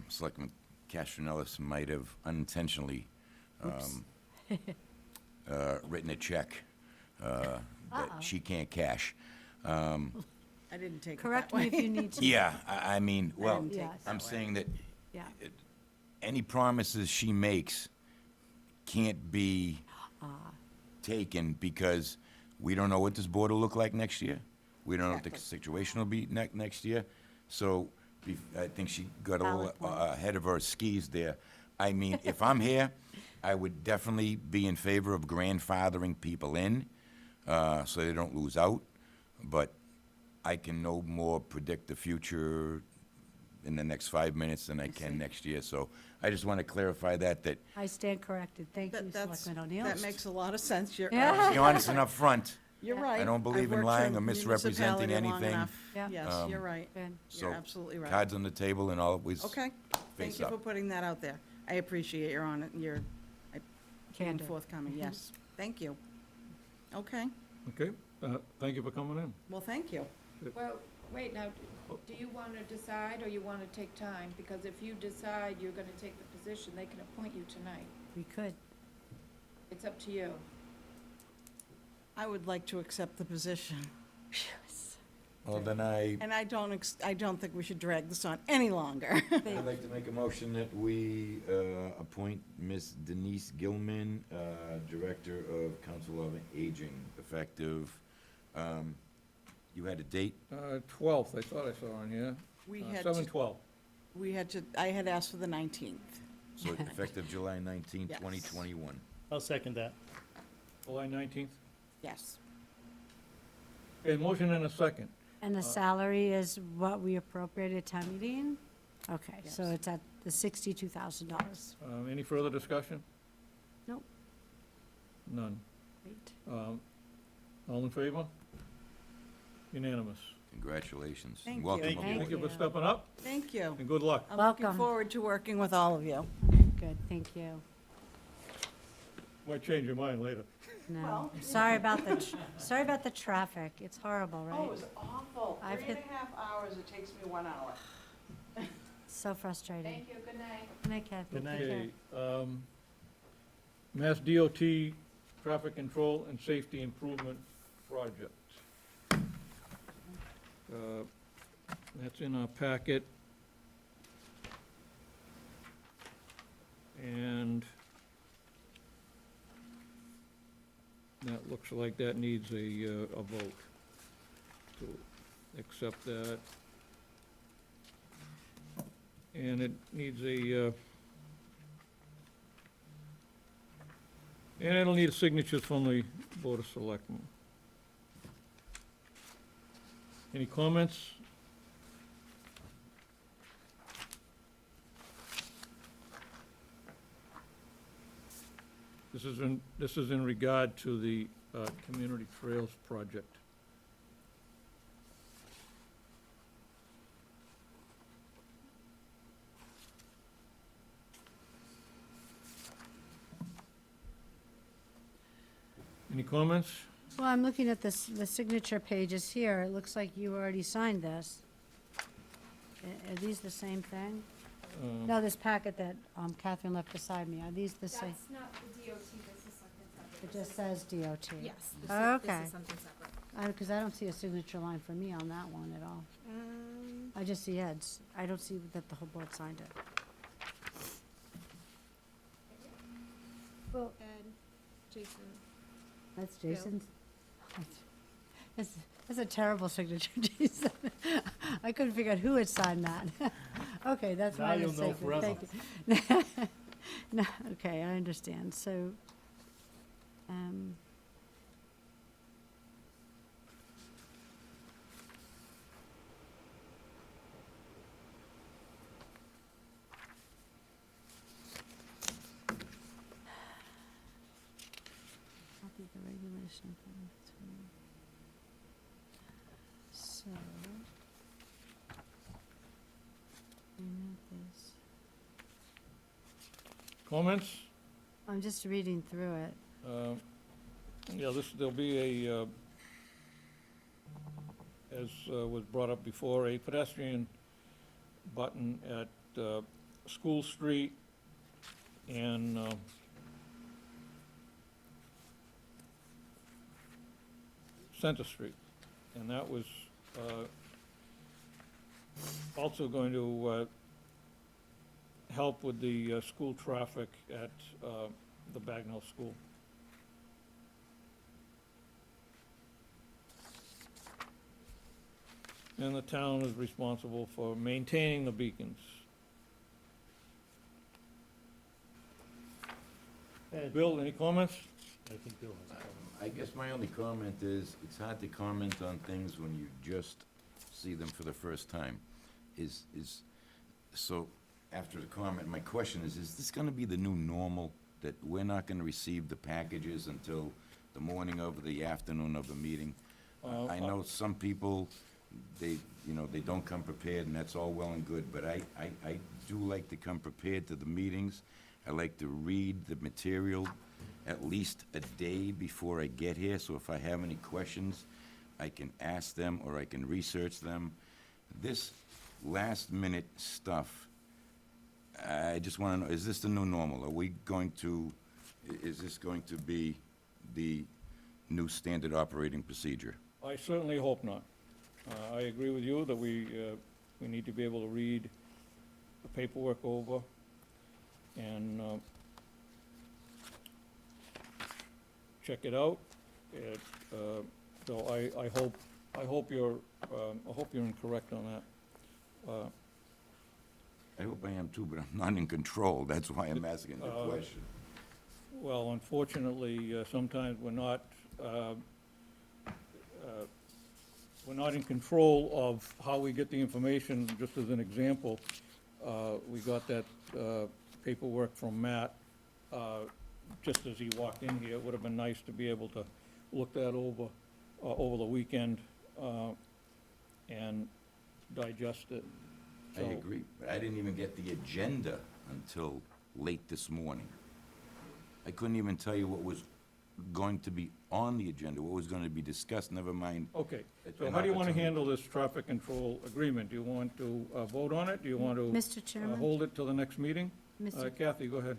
Selectman Castronellis might have unintentionally written a check that she can't cash. I didn't take it that Correct me way. if you need to. Yeah, I mean, well, didn't take Yes. it that I'm way. saying that Yeah. any promises she makes can't be taken because we don't know what this board will look like next year. We don't know what the Exactly. situation will be next year. So I think she got a little Valid point. ahead of her skis there. I mean, if I'm here, I would definitely be in favor of grandfathering people in so they don't lose out. But I can no more predict the future in the next 5 minutes than I can next year. So I just want to clarify that I stand corrected. Thank you, Selectman O'Neill. That makes a lot of sense. You're, Yeah. be honest and upfront. you're Yeah. right. I don't believe in I've worked lying for or misrepresenting municipality long anything. enough. Yeah. Yes, you're right. Good. So You're absolutely right. cards on the table and always Okay. Thank face you up. for putting that out there. I appreciate your being Candid. forthcoming. Yes. Thank you. Okay. Okay, thank you for coming in. Well, thank you. Well, wait, now, do you want to decide or you want to take time? Because if you decide you're going to take the position, they can appoint you tonight. We could. It's up to you. I would like to accept the position. Well, then I And I don't think we should drag this on any longer. would like to make a motion that we appoint Ms. Denise Gilman, Director of Council of Aging, effective, you had a date? 12th, I thought I saw on here. We had, 7/12. I had asked for the 19th. So effective July 19, Yes. 2021. I'll second that. July 19th. Yes. Okay, motion and a second. And the salary is what we appropriated at town meeting? Okay, so Yes. it's at the $62,000. Any further discussion? Nope. None. Great. All in favor? Unanimous. Congratulations. Thank you. Welcome Thank aboard. Thank you for you. stepping up, Thank you. and good luck. I'm looking Welcome. forward to working with all of you. Good, thank you. Might change your mind later. No, Well, sorry about sorry about the traffic. It's horrible, Oh, it right? was awful. I've 3.5 hours, it takes me 1 hour. So frustrating. Thank you, good night. Good night, Kathy. Good night. Take care. Okay, Mass DOT Traffic Control and Safety Improvement Project. That's in our packet. And that looks like that needs a vote to accept that. And it needs and it'll need signatures from the Board of Selectmen. Any comments? This is in regard to the Community Trails Project. Any comments? Well, I'm looking at this, the signature pages here. It looks like you already signed this. are these the same thing? No, this packet that Catherine left beside me, are these the same? That's not the DOT, this is something separate. It just says DOT. Yes, Okay. this is something separate. Because I don't see a signature line for me on that one at all. I just see Ed's. I don't see that the whole board signed it. Well, Ed, Jason, that's Jason's. That's a terrible signature, Jason. I couldn't figure out who had signed that. Okay, that's Now my you'll know mistake. forever. Thank you. No, okay, I understand. So, copy the regulation. So, remove this. Comments? I'm just reading through it. Yeah, there'll be a, as was brought up before, a pedestrian button at School Street and Center Street. And that was also going to help with the school traffic at the Bagnell School. And the town is responsible for maintaining the beacons. Ed, Bill, any comments? I think Bill has a comment. I guess my only comment is, it's hard to comment on things when you just see them for the first time. So, after the comment, my question is this gonna be the new normal? That we're not gonna receive the packages until the morning of the afternoon of the meeting? I know some people, they don't come prepared, and that's all well and good, but I do like to come prepared to the meetings. I like to read the material at least a day before I get here, so if I have any questions, I can ask them or I can research them. This last-minute stuff, I just want to know, is this the new normal? Is this going to be the new standard operating procedure? I certainly hope not. I agree with you that we need to be able to read the paperwork over and check it out. So I hope you're incorrect on that. I hope I am too, but I'm not in control. That's why I'm asking the question. Well, unfortunately, sometimes we're not in control of how we get the information. Just as an example, we got that paperwork from Matt just as he walked in here. It would have been nice to be able to look that over the weekend and digest it. I agree, but I didn't even get the agenda until late this morning. I couldn't even tell you what was going to be on the agenda, what was going to be discussed, never mind. Okay, It's so an how do you want to opportunity. handle this traffic control agreement? Do you want to vote on it? Do you want to Mr. Chairman? hold it till the next meeting? Mr. Kathy, go ahead.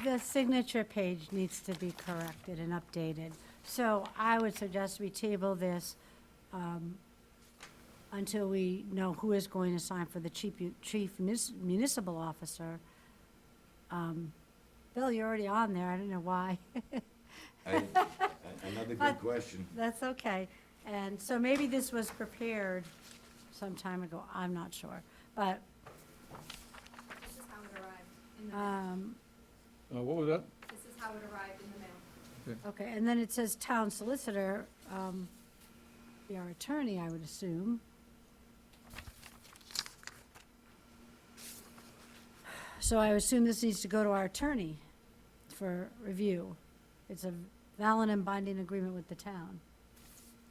The signature page needs to be corrected and updated. So I would suggest we table this until we know who is going to sign for the chief municipal officer. Bill, you're already on there. I don't know why. Another good question. That's okay. And so maybe this was prepared some time ago. I'm not sure. But This is how it arrived in the mail. What was that? This is how it arrived in the mail. okay, and then it says town solicitor, be our attorney, I would assume. So I assume this needs to go to our attorney for review. It's a valid and binding agreement with the town.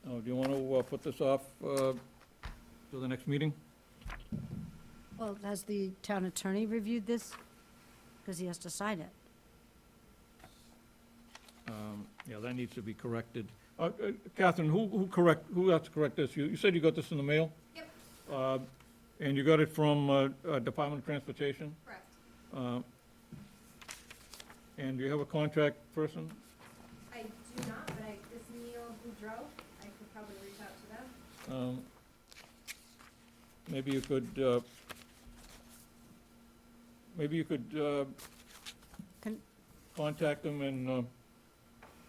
Do you want to put this off to the next meeting? Well, has the town attorney reviewed this? Because he has to sign it. Yeah, that needs to be corrected. Catherine, who has to correct this? You said you got this in the mail? Yep. And you got it from Department of Transportation? Correct. And do you have a contact person? I do not, but this Neil Boudreau, I could probably reach out to them. Maybe you could Can- contact them and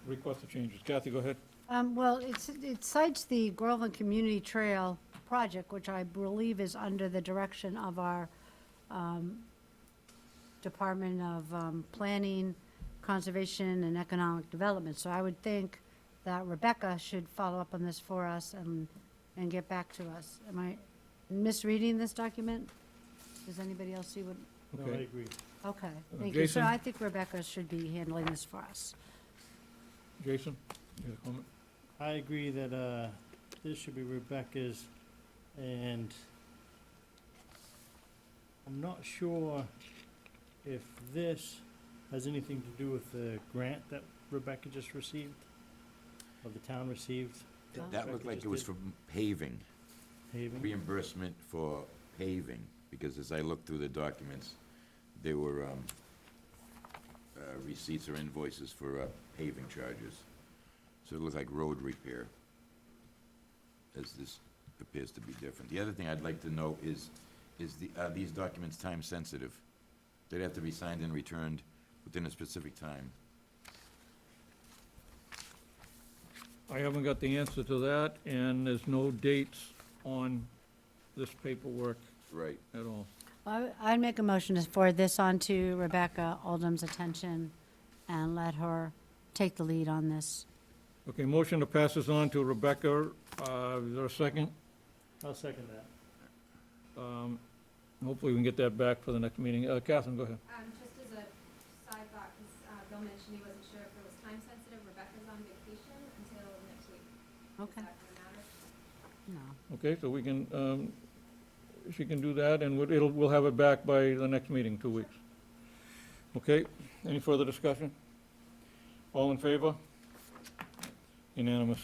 request the changes. Kathy, go ahead. Well, it cites the Groveland Community Trail project, which I believe is under the direction of our Department of Planning, Conservation, and Economic Development. So I would think that Rebecca should follow up on this for us and get back to us. Am I misreading this document? Does anybody else see what? No, Okay. I agree. Okay, thank you. So Jason? I think Rebecca should be handling this for us. Jason, you have a comment? I agree that, this should be Rebecca's, and I'm not sure if this has anything to do with the grant that Rebecca just received, or the town received. That looked like it was for paving, Paving. reimbursement for paving, because as I looked through the documents, there were receipts or invoices for paving charges. So it looked like road repair, as this appears to be different. The other thing I'd like to know is are these documents time sensitive? They'd have to be signed and returned within a specific time. I haven't got the answer to that, and there's no dates on this paperwork Right. at all. I'd make a motion to forward this on to Rebecca Oldham's attention and let her take the lead on this. Okay, motion to pass this on to Rebecca. Is there a second? I'll second that. Hopefully we can get that back for the next meeting. Catherine, go ahead. Just as a side thought, because Bill mentioned he wasn't sure if it was time sensitive, Rebecca's on vacation until next week. Okay. Is that gonna matter? No. Okay, so we can, she can do that, and we'll have it back by the next meeting, 2 weeks. Okay, any further discussion? All in favor? Unanimous.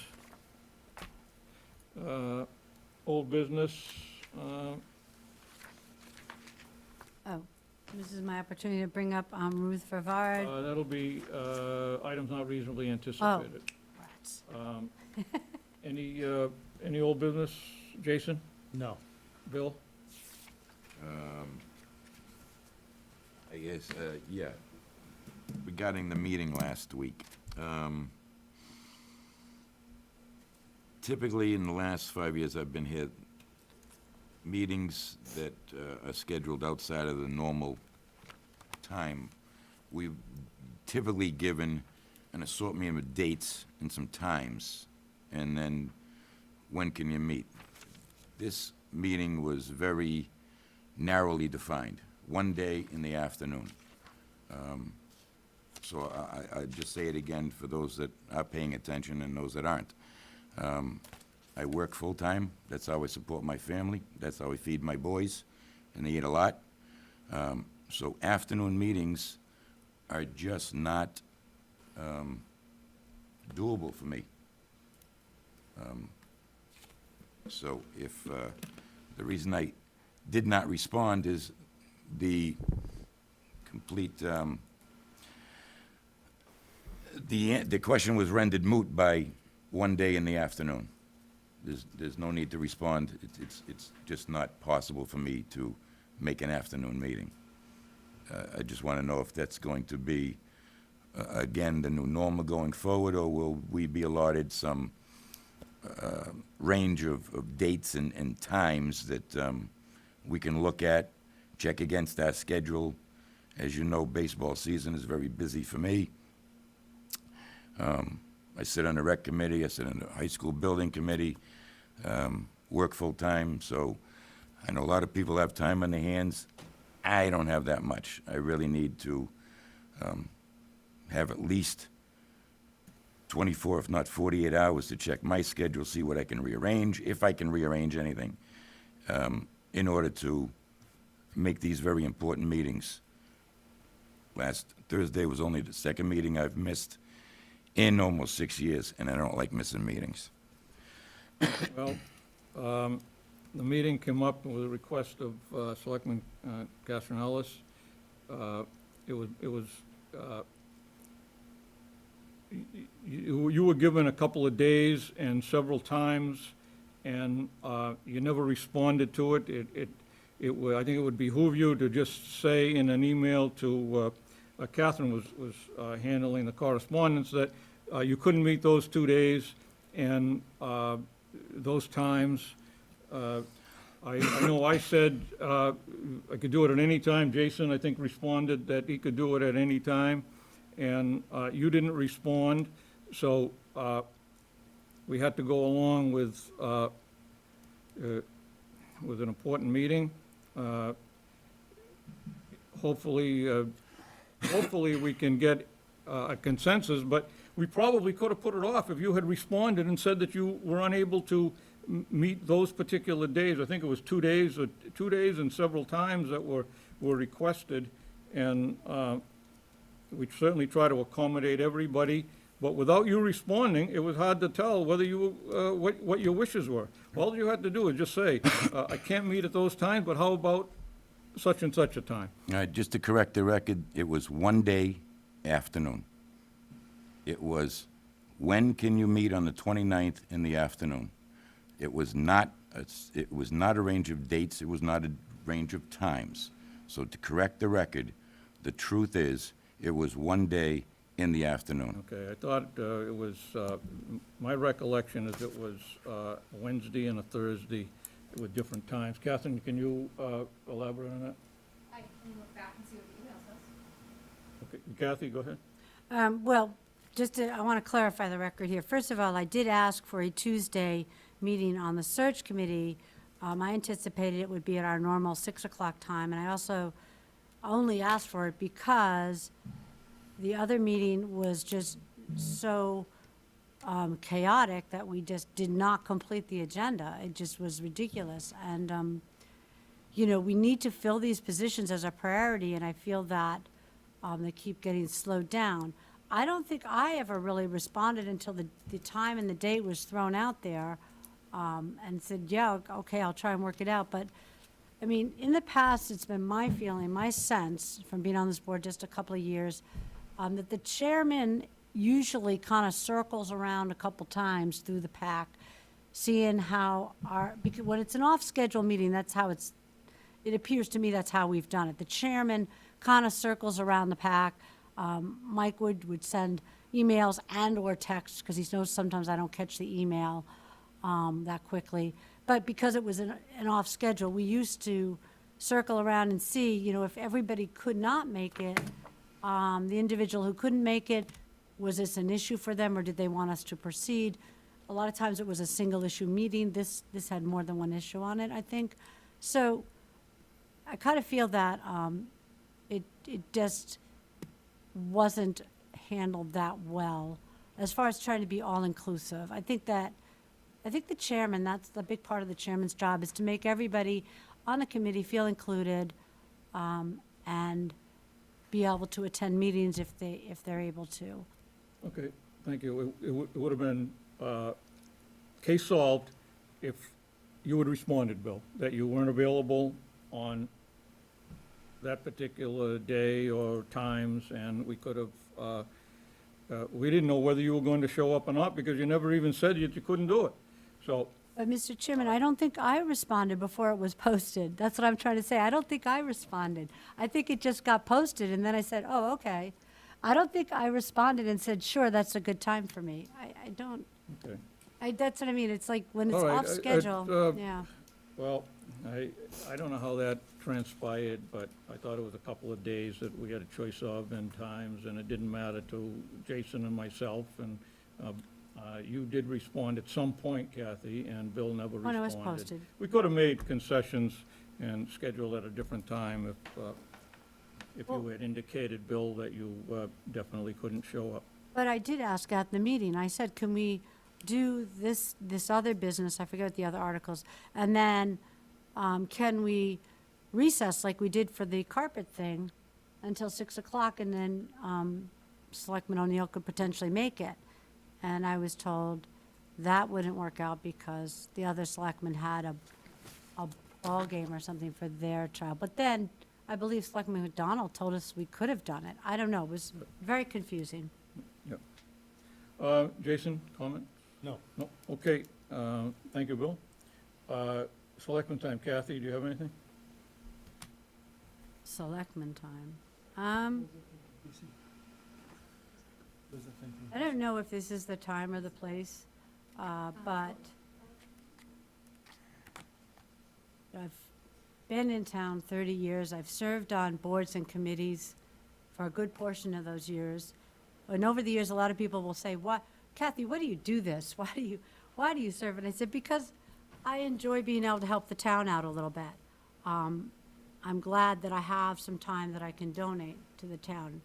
Old business, Oh, this is my opportunity to bring up Ruth Favard. that'll be items not reasonably anticipated. Rats. Any old business, Jason, No. Bill? I guess, yeah, regarding the meeting last week. Typically, in the last 5 years I've been here, meetings that are scheduled outside of the normal time, we've typically given an assortment of dates and some times, and then when can you meet? This meeting was very narrowly defined, one day in the afternoon. So I just say it again for those that are paying attention and those that aren't. I work full-time, that's how I support my family, that's how I feed my boys, and they eat a lot. So afternoon meetings are just not doable for me. So if, the reason I did not respond is the complete, the question was rendered moot by one day in the afternoon. There's no need to respond. It's just not possible for me to make an afternoon meeting. I just want to know if that's going to be, again, the new normal going forward, or will we be allotted some range of dates and times that we can look at, check against our schedule. As you know, baseball season is very busy for me. I sit on the rec committee, I sit on the high school building committee, work full-time, so I know a lot of people have time on their hands. I don't have that much. I really need to have at least 24, if not 48 hours to check my schedule, see what I can rearrange, if I can rearrange anything, in order to make these very important meetings. Last Thursday was only the second meeting I've missed in almost 6 years, and I don't like missing meetings. Well, the meeting came up with a request of Selectman Catherine Ellis. It was, you were given a couple of days and several times, and you never responded to it. I think it would behoove you to just say in an email to, Catherine was handling the correspondence, that you couldn't meet those 2 days and those times. I know I said I could do it at any time. Jason, I think, responded that he could do it at any time, and you didn't respond, so we had to go along with an important meeting. Hopefully we can get a consensus, but we probably could have put it off if you had responded and said that you were unable to meet those particular days. I think it was 2 days, or 2 days and several times that were requested, and we certainly try to accommodate everybody, but without you responding, it was hard to tell whether you, what your wishes were. All you had to do was just say, I can't meet at those times, but how about such and such a time? Just to correct the record, it was 1 day afternoon. It was, when can you meet on the 29th in the afternoon? It was not a range of dates, it was not a range of times. So to correct the record, the truth is, it was 1 day in the afternoon. Okay, I thought it was, my recollection is it was Wednesday and a Thursday with different times. Catherine, can you elaborate on that? I can look back and see what the email says. Okay, Kathy, go ahead. Well, I want to clarify the record here. First of all, I did ask for a Tuesday meeting on the search committee. I anticipated it would be at our normal 6 o'clock time, and I also only asked for it because the other meeting was just so chaotic that we just did not complete the agenda. It just was ridiculous. And, we need to fill these positions as a priority, and I feel that they keep getting slowed down. I don't think I ever really responded until the time and the date was thrown out there, and said, yeah, okay, I'll try and work it out. But, I mean, in the past, it's been my feeling, my sense, from being on this board just a couple of years, that the chairman usually kind of circles around a couple times through the pack, seeing how because when it's an off-schedule meeting, that's how it appears to me that's how we've done it. The chairman kind of circles around the pack. Mike would send emails and/or texts, because he knows sometimes I don't catch the email that quickly. But because it was an off-schedule, we used to circle around and see, if everybody could not make it, the individual who couldn't make it, was this an issue for them, or did they want us to proceed? A lot of times it was a single-issue meeting. This had more than one issue on it, I think. So I kind of feel that it just wasn't handled that well as far as trying to be all-inclusive. I think the chairman, that's the big part of the chairman's job, is to make everybody on the committee feel included, and be able to attend meetings if they're able to. Okay, thank you. It would have been case solved if you had responded, Bill, that you weren't available on that particular day or times, and we could have, we didn't know whether you were going to show up or not, because you never even said that you couldn't do it. So, But, Mr. Chairman, I don't think I responded before it was posted. That's what I'm trying to say. I don't think I responded. I think it just got posted, and then I said, oh, okay. I don't think I responded and said, sure, that's a good time for me. I don't, okay. that's what I mean. It's like when it's All right, off schedule, yeah. Well, I don't know how that transpired, but I thought it was a couple of days that we had a choice of and times, and it didn't matter to Jason and myself, and you did respond at some point, Kathy, and Bill never responded. When it was posted. We could have made concessions and scheduled at a different time if you had indicated, Bill, that you definitely couldn't show up. But I did ask at the meeting, I said, can we do this other business, I forget the other articles, and then can we recess like we did for the carpet thing until 6 o'clock, and then Selectman O'Neill could potentially make it. And I was told that wouldn't work out because the other selectman had a ball game or something for their child. But then, I believe Selectman McDonald told us we could have done it. I don't know, it was very confusing. Jason, comment? No. No, okay, thank you, Bill. Selectman time, Kathy, do you have anything? Selectman time. I don't know if this is the time or the place, but I've been in town 30 years. I've served on boards and committees for a good portion of those years. And over the years, a lot of people will say, "What, Kathy, why do you do this? Why do you serve?" And I said, because I enjoy being able to help the town out a little bit. I'm glad that I have some time that I can donate to the town,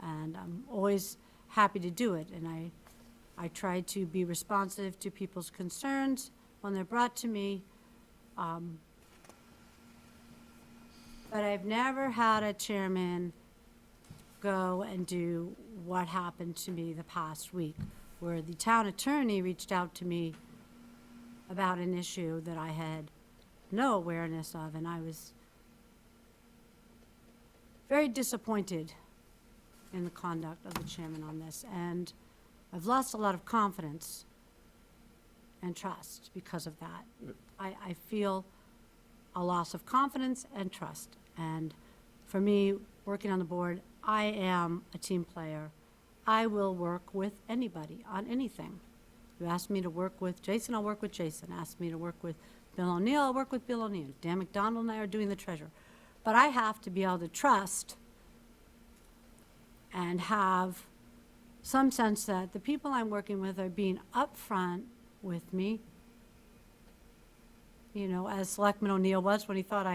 and I'm always happy to do it. And I try to be responsive to people's concerns when they're brought to me. But I've never had a chairman go and do what happened to me the past week, where the town attorney reached out to me about an issue that I had no awareness of, and I was very disappointed in the conduct of the chairman on this, and I've lost a lot of confidence and trust because of that. I feel a loss of confidence and trust, and for me, working on the board, I am a team player. I will work with anybody on anything. You ask me to work with Jason, I'll work with Jason. Ask me to work with Bill O'Neill, I'll work with Bill O'Neill. Dan McDonald and I are doing the treasurer. But I have to be able to trust and have some sense that the people I'm working with are being upfront with me. You know, as Selectman O'Neill was when he thought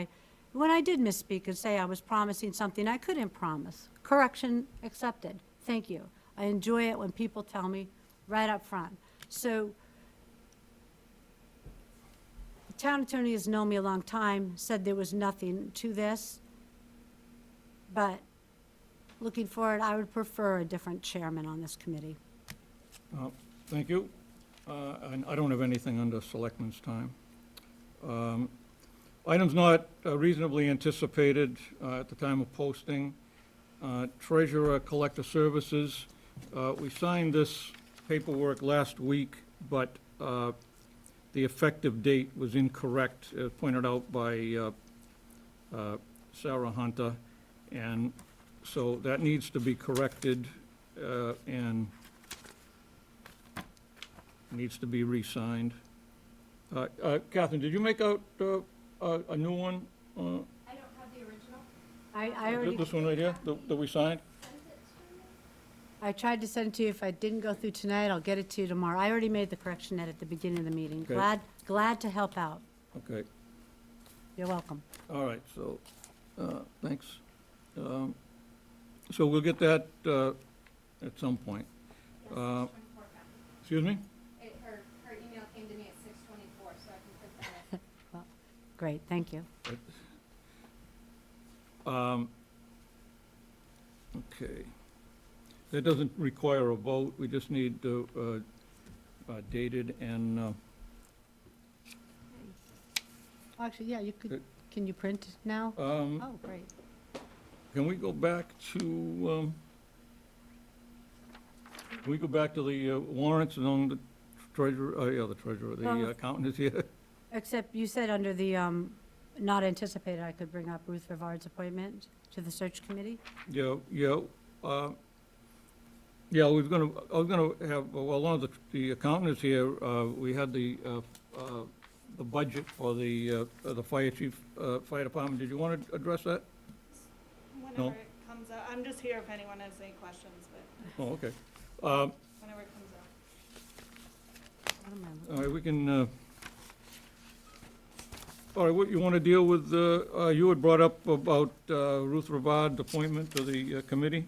when I did misspeak and say I was promising something I couldn't promise. Correction accepted. Thank you. I enjoy it when people tell me right up front. So the town attorney has known me a long time, said there was nothing to this. But looking forward, I would prefer a different chairman on this committee. Thank you. And I don't have anything under Selectmen's time. Items not reasonably anticipated at the time of posting. Treasurer Collector Services. We signed this paperwork last week, but the effective date was incorrect, as pointed out by Sarah Hunter. And so that needs to be corrected and needs to be re-signed. Catherine, did you make out a new one? I don't have the original. I already, This one right here, that we signed? Send it to me. I tried to send it to you. If I didn't go through tonight, I'll get it to you tomorrow. I already made the correction at the beginning of the meeting. Okay. Glad to help out. Okay, You're welcome. all right, so, thanks. So we'll get that at some point. Yes, 6:24 back. Excuse me? Her email came to me at 6:24, so I can print that out. Great, thank you. Okay. That doesn't require a vote, we just need to dated and, Actually, yeah, you could, can you print now? um, Oh, great. can we go back to, the warrants and on the treasurer, the treasurer, the Well- accountant is here? Except you said under the not anticipated, I could bring up Ruth Rivard's appointment to the search committee? Yeah, I was gonna have, well, along with the accountant is here, we had the budget for the fire chief, fire department. Did you want to address that? Whenever it comes up. I'm just here if anyone has any questions, but Oh, okay. whenever it comes up. What am I looking- All right, we can, all right, what you want to deal with, you had brought up about Ruth Rivard's appointment to the committee?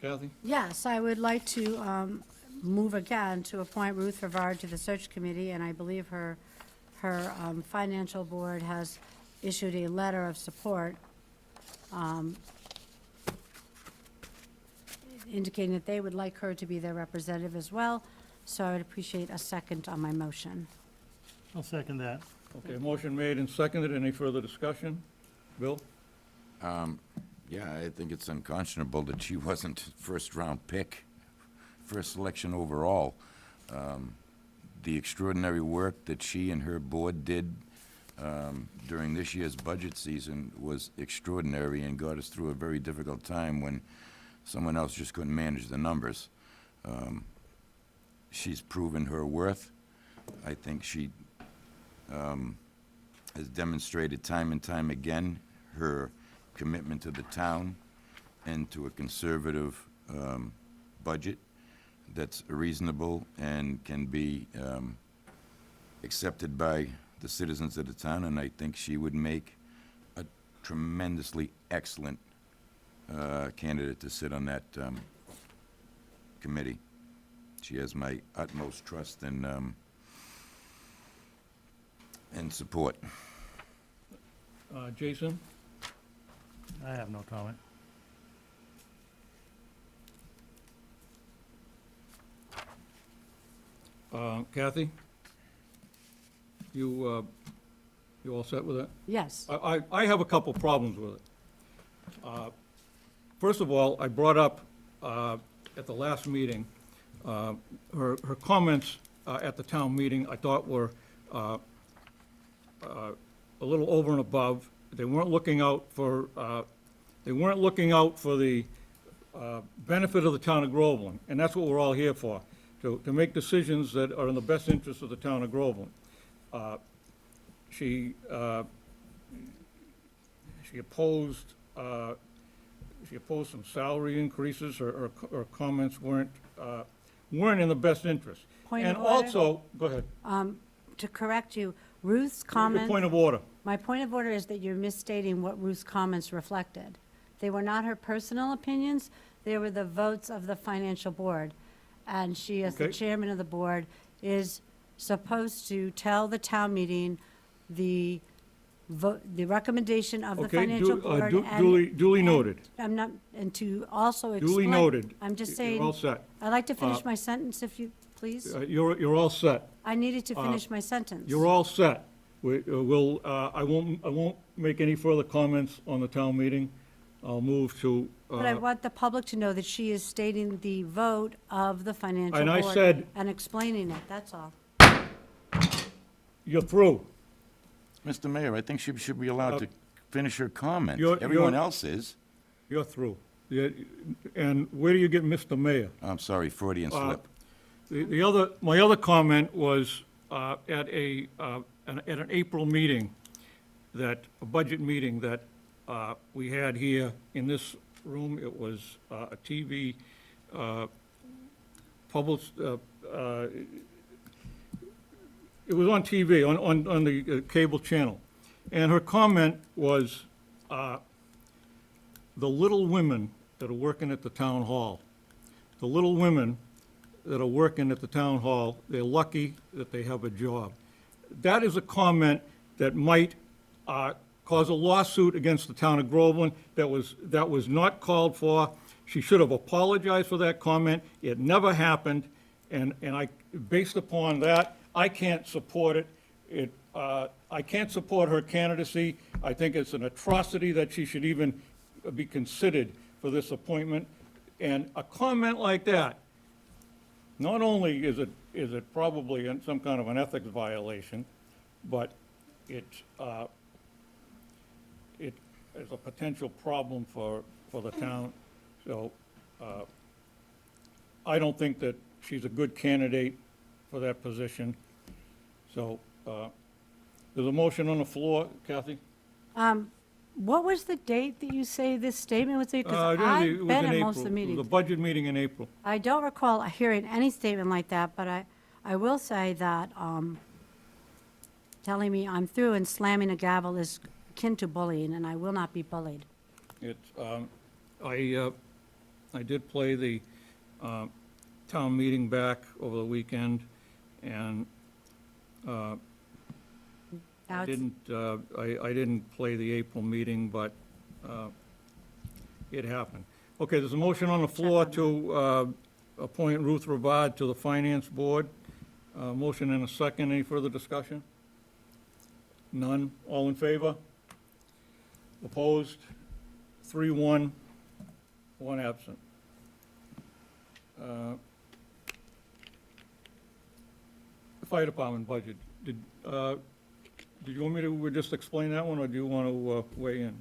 Kathy? Yes, I would like to move again to appoint Ruth Rivard to the search committee, and I believe her financial board has issued a letter of support indicating that they would like her to be their representative as well, so I would appreciate a second on my motion. I'll second that. Okay, motion made and seconded. Any further discussion? Bill? Yeah, I think it's unconscionable that she wasn't first-round pick, first selection overall. The extraordinary work that she and her board did during this year's budget season was extraordinary and got us through a very difficult time when someone else just couldn't manage the numbers. She's proven her worth. I think she has demonstrated time and time again her commitment to the town and to a conservative budget that's reasonable and can be accepted by the citizens of the town, and I think she would make a tremendously excellent candidate to sit on that committee. She has my utmost trust and support. Jason? I have no comment. Kathy? You all set with that? Yes. I have a couple problems with it. First of all, I brought up at the last meeting, her comments at the town meeting, I thought were a little over and above. They weren't looking out for the benefit of the town of Groveland, and that's what we're all here for, to make decisions that are in the best interest of the town of Groveland. She opposed some salary increases. Her comments weren't in the best interest. Point And of order. also, go ahead. To correct you, Ruth's Your comments. point of order. My point of order is that you're misstating what Ruth's comments reflected. They were not her personal opinions, they were the votes of the financial board. And she, as the Okay. chairman of the board, is supposed to tell the town meeting the the recommendation of the Okay, financial board. and- duly and noted. I'm not, and to also explain. Duly noted. I'm just You're all saying, set. I'd like to finish my sentence if you, please. You're all set. I needed to finish my sentence. You're all set. I won't make any further comments on the town meeting. I'll move to, But I want the public to know that she is stating the vote of the financial And I board said- and explaining it, that's all. you're through. Mr. Mayor, I think she should be allowed to finish her comment. You're- Everyone you're- ate is. You're through. And where do you get Mr. Mayor? I'm sorry, Freudian slip. My other comment was at an April meeting, a budget meeting that we had here in this room. It was a TV, it was on TV, on the cable channel. And her comment was, the little women that are working at the town hall, the little women that are working at the town hall, they're lucky that they have a job. That is a comment that might cause a lawsuit against the town of Groveland. That was not called for. She should have apologized for that comment. It never happened, and based upon that, I can't support it. I can't support her candidacy. I think it's an atrocity that she should even be considered for this appointment. And a comment like that, not only is it probably some kind of an ethics violation, but it is a potential problem for the town. So I don't think that she's a good candidate for that position. So there's a motion on the floor. Kathy? What was the date that you say this statement was made? It Because was I've in been at most of April. the It was meetings. the budget meeting in April. I don't recall hearing any statement like that, but I will say that telling me I'm through and slamming a gavel is akin to bullying, and I will not be bullied. It's, I did play the town meeting back over the weekend, and Now I it's- didn't play the April meeting, but it happened. Okay, there's a motion on the floor to appoint Ruth Ravad to the Finance Board. Motion and a second. Any further discussion? None. All in favor? Opposed? 3-1, one absent. Fire department budget. Did you want me to just explain that one, or do you want to weigh in?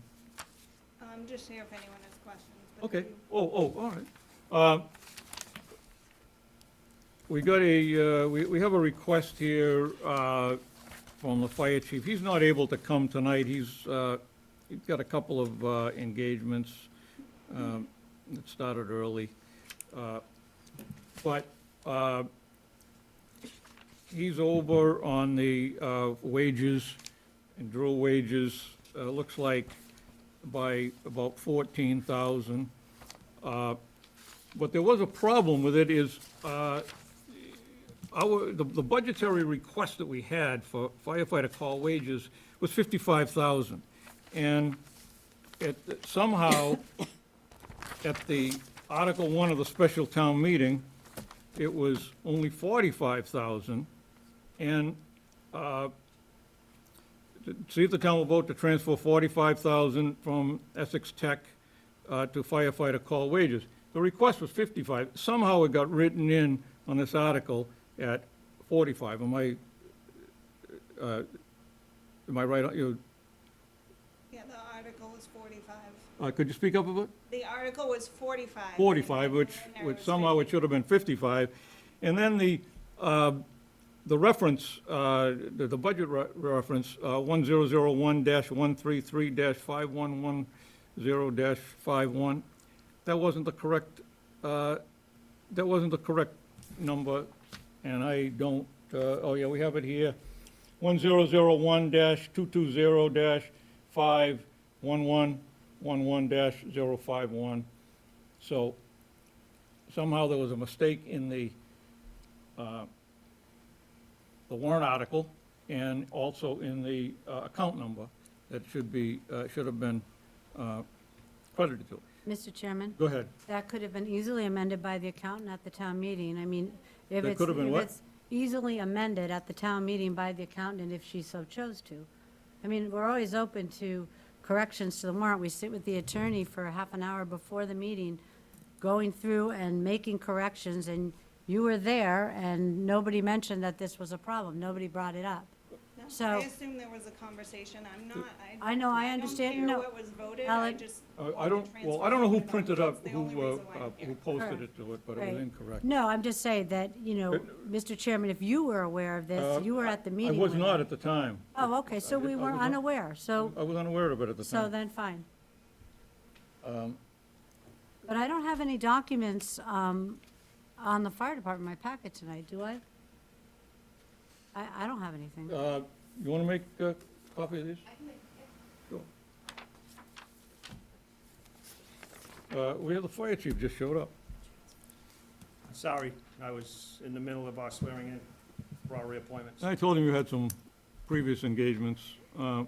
I'm just here if anyone has questions. but Okay. if you- All right. We got we have a request here from the fire chief. He's not able to come tonight. He's got a couple of engagements that started early. But he's over on the wages and drill wages, looks like by about 14,000. But there was a problem with it is, the budgetary request that we had for firefighter call wages was 55,000. And somehow, at the Article 1 of the special town meeting, it was only 45,000. And see if the town will vote to transfer 45,000 from Essex Tech to firefighter call wages. The request was 55. Somehow it got written in on this article at 45. Am I right? Yeah, the article was 45. Could you speak up a bit? The article was 45. 45, which somehow it should have been 55. And then the reference, the budget reference, 1001-133-5110-51, that wasn't the correct number, and I don't, oh yeah, we have it here, 1001-220-51111-051. So somehow there was a mistake in the warrant article and also in the account number that should have been credited to. Mr. Chairman? Go ahead. That could have been easily amended by the accountant at the town meeting. I mean, if That it's, could have been if what? it's easily amended at the town meeting by the accountant if she so chose to. I mean, we're always open to corrections to the warrant. We sit with the attorney for half an hour before the meeting, going through and making corrections, and you were there, and nobody mentioned that this was a problem. Nobody brought it up. No, So- I assume there was a conversation. I'm not, I know, I understand. don't No. care what was voted, Ellen- I just. I want don't, to well, transfer I don't know who $40. printed up, That's the only reason why I'm who here. posted Correct. it to it, but it Right. was incorrect. No, I'm just saying that, you know, Mr. Chairman, if you were aware of this, you were at the I meeting. was when not it- at the time. Oh, okay, so we I were was not- unaware, so, I was unaware of it at the so time. then, fine. But I don't have any documents on the fire department in my packet tonight, do I? I don't have anything. You want to make a copy of these? I can make, yeah. Sure. We have the fire chief just showed up. Sorry, I was in the middle of our swearing in for our reappointments. I told him you had some previous engagements. Do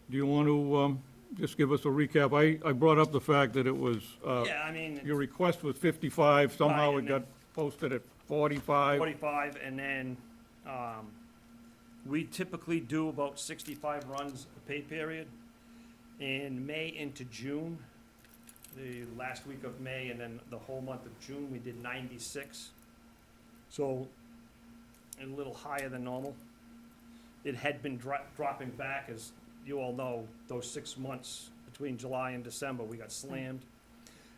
you want to just give us a recap? I brought up the fact that it was, Yeah, I mean, your request was 55, somehow Right, it and got posted at 45. 45, and then, we typically do about 65 runs a pay period. In May into June, the last week of May, and then the whole month of June, we did 96. So, a little higher than normal. It had been dropping back, as you all know, those 6 months between July and December, we got slammed.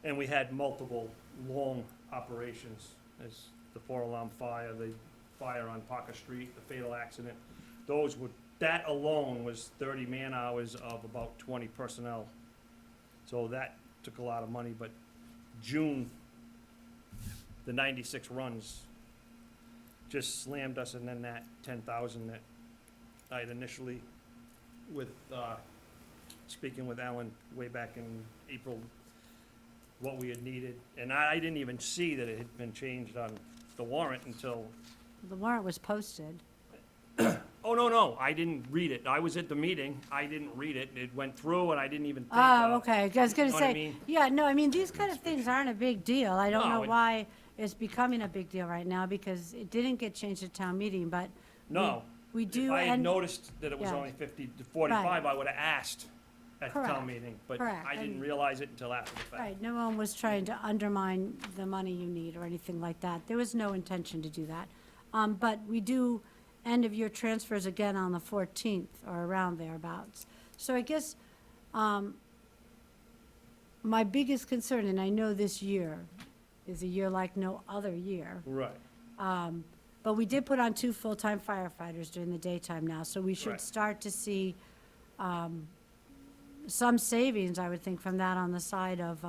And we had multiple long operations, as the 4-alarm fire, the fire on Parker Street, the fatal accident. Those were, that alone was 30 man-hours of about 20 personnel. So that took a lot of money, but June, the 96 runs just slammed us, and then that 10,000 that I had initially with, speaking with Alan way back in April, what we had needed. And I didn't even see that it had been changed on the warrant until, The warrant was posted. oh, no, I didn't read it. I was at the meeting, I didn't read it. It went through and I didn't even think. Oh, okay, I was gonna know what I say, mean? yeah, no, I mean, these kind of things aren't a big deal. I don't No, know it- why it's becoming a big deal right now, because it didn't get changed at town meeting, but No, we If do, I had and, noticed that it was yeah. only 50 to 45, I would have asked at the Correct, town meeting, but correct, I didn't and- realize it until after the fact. right, no one was trying to undermine the money you need or anything like that. There was no intention to do that. But we do end-of-year transfers again on the 14th or around thereabouts. So I guess, my biggest concern, and I know this year is a year like no other year, Right. but we did put on 2 full-time firefighters during the daytime now, so we should Right. start to see some savings, I would think, from that on the side of